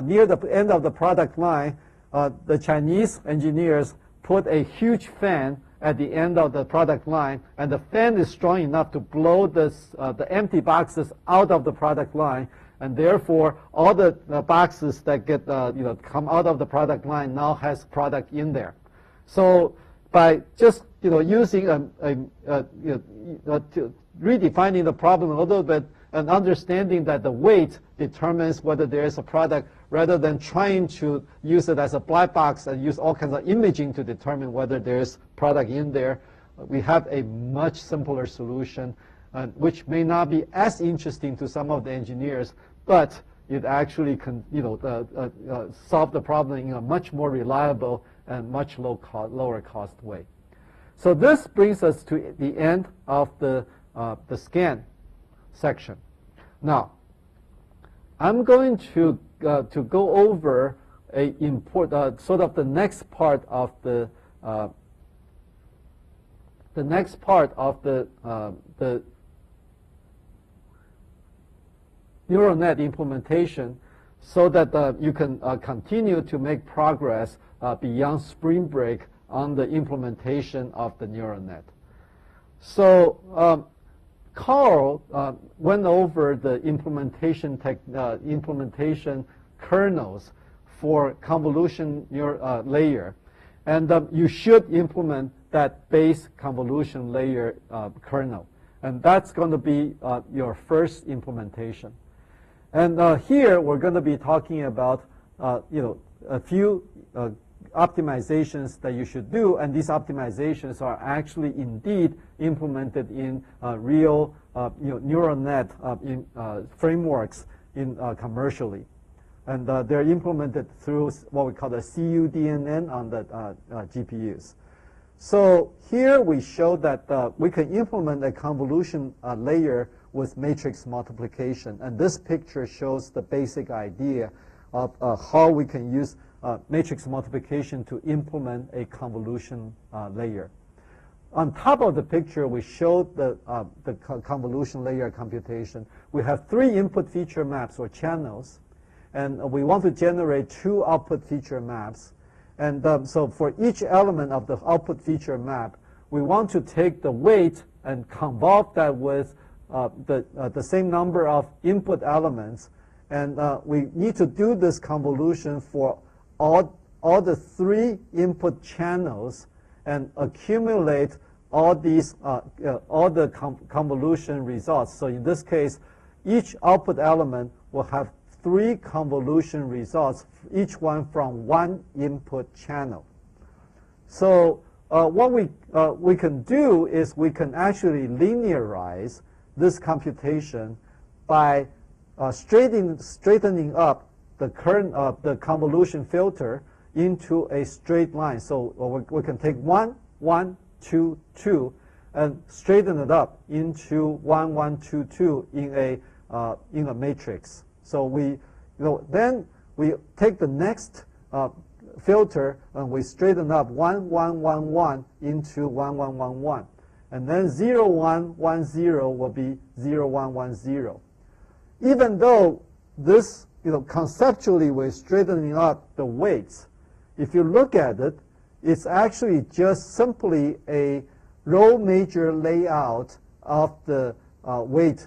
near the end of the product line, the Chinese engineers put a huge fan at the end of the product line, and the fan is strong enough to blow the empty boxes out of the product line. And therefore, all the boxes that get come out of the product line now has product in there. So by just using redefining the problem a little bit and understanding that the weight determines whether there is a product, rather than trying to use it as a black box and use all kinds of imaging to determine whether there is product in there, we have a much simpler solution. Which may not be as interesting to some of the engineers, but it actually can solve the problem in a much more reliable and much lower cost way. So this brings us to the end of the scan section. Now, I'm going to go over sort of the next part of the neural net implementation, so that you can continue to make progress beyond spring break on the implementation of the neural net. So Carl went over the implementation kernels for convolution layer, and you should implement that base convolution layer kernel, and that's going to be your first implementation. And here we're going to be talking about a few optimizations that you should do, and these optimizations are actually indeed implemented in real neural net frameworks commercially, and they're implemented through what we call the CUDNN on the GPUs. So here we show that we can implement a convolution layer with matrix multiplication, and this picture shows the basic idea of how we can use matrix multiplication to implement a convolution layer. On top of the picture, we showed the convolution layer computation. We have 3 input feature maps or channels, and we want to generate 2 output feature maps. And so for each element of the output feature map, we want to take the weight and convolve that with the same number of input elements. And we need to do this convolution for all the 3 input channels and accumulate all these all the convolution results. So in this case, each output element will have 3 convolution results, each one from 1 input channel. So what we can do is we can actually linearize this computation by straightening up the convolution filter into a straight line. So we can take 1, 1, 2, 2, and straighten it up into 1, 1, 2, 2 in a matrix. So then we take the next filter and we straighten up 1, 1, 1, 1 into 1, 1, 1, 1. And then 0, 1, 1, 0 will be 0, 1, 1, 0. Even though this, conceptually we're straightening up the weights, if you look at it, it's actually just simply a row major layout of the weight,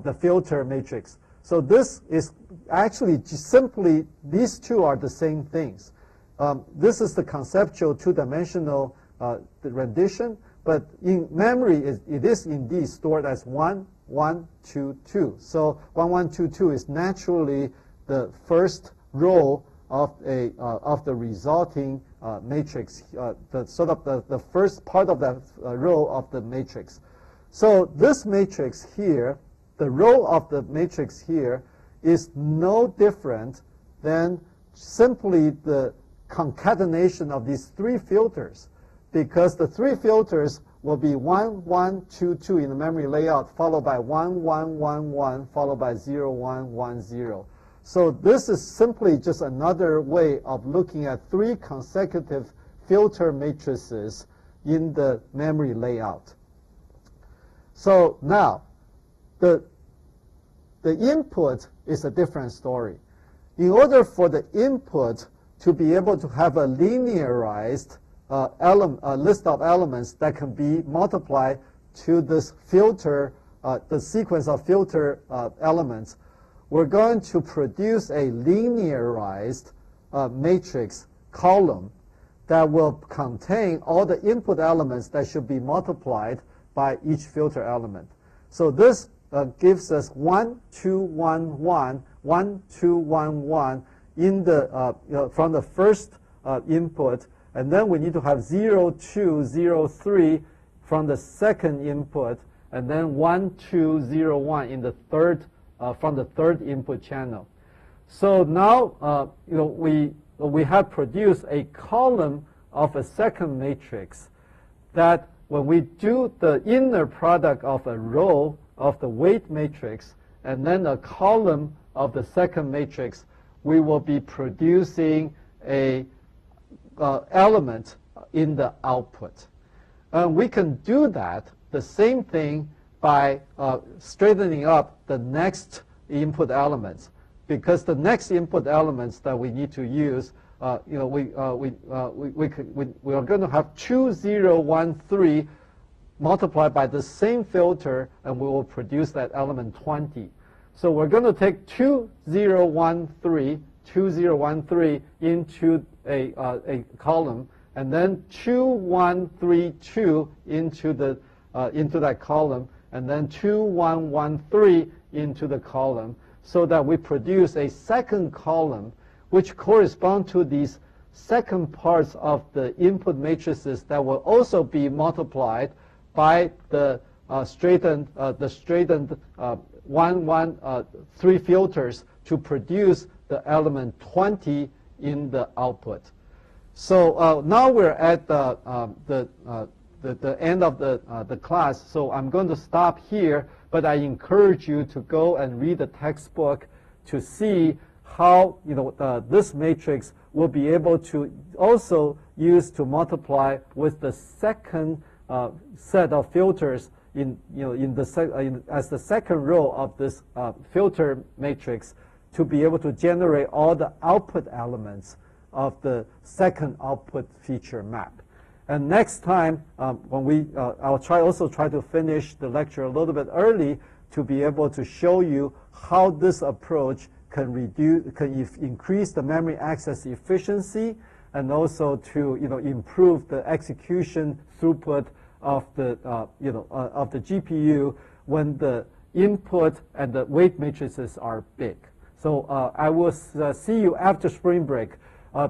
the filter matrix. So this is actually just simply, these two are the same things. This is the conceptual 2-dimensional rendition, but in memory, it is indeed stored as 1, 1, 2, 2. So 1, 1, 2, 2 is naturally the first row of the resulting matrix, the first part of that row of the matrix. So this matrix here, the row of the matrix here, is no different than simply the concatenation of these 3 filters, because the 3 filters will be 1, 1, 2, 2 in the memory layout, followed by 1, 1, 1, 1, followed by 0, 1, 1, 0. So this is simply just another way of looking at 3 consecutive filter matrices in the memory layout. So now, the input is a different story. In order for the input to be able to have a linearized list of elements that can be multiplied to this filter, the sequence of filter elements, we're going to produce a linearized matrix column that will contain all the input elements that should be multiplied by each filter element. So this gives us 1, 2, 1, 1, 1, 2, 1, 1 in the, from the first input, and then we need to have 0, 2, 0, 3 from the second input, and then 1, 2, 0, 1 in the third, from the third input channel. So now we have produced a column of a second matrix that when we do the inner product of a row of the weight matrix and then a column of the second matrix, we will be producing a element in the output. And we can do that, the same thing, by straightening up the next input elements, because the next input elements that we need to use, we are going to have 2, 0, 1, 3 multiplied by the same filter, and we will produce that element 20. So we're going to take 2, 0, 1, 3, 2, 0, 1, 3 into a column, and then 2, 1, 3, 2 into that column, and then 2, 1, 1, 3 into the column, so that we produce a second column which correspond to these second parts of the input matrices that will also be multiplied by the straightened 1, 1, 3 filters to produce the element 20 in the output. So now we're at the end of the class, so I'm going to stop here, but I encourage you to go and read the textbook to see how this matrix will be able to also use to multiply with the second set of filters as the second row of this filter matrix to be able to generate all the output elements of the second output feature map. And next time, I'll also try to finish the lecture a little bit early to be able to show you how this approach can increase the memory access efficiency, and also to improve the execution throughput of the of the GPU when the input and the weight matrices are big. So I will see you after spring break.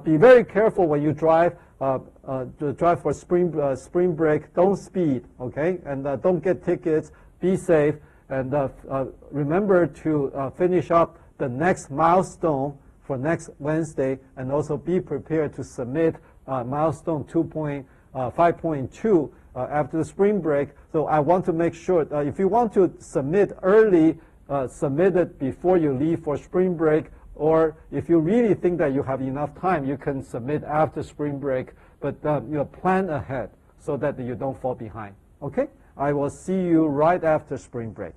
Be very careful when you drive. Drive for spring break. Don't speed, okay? And don't get tickets. Be safe, and remember to finish up the next milestone for next Wednesday, and also be prepared to submit milestone 5.2 after the spring break. So I want to make sure if you want to submit early, submit it before you leave for spring break, or if you really think that you have enough time, you can submit after spring break, but plan ahead so that you don't fall behind. Okay? I will see you right after spring break.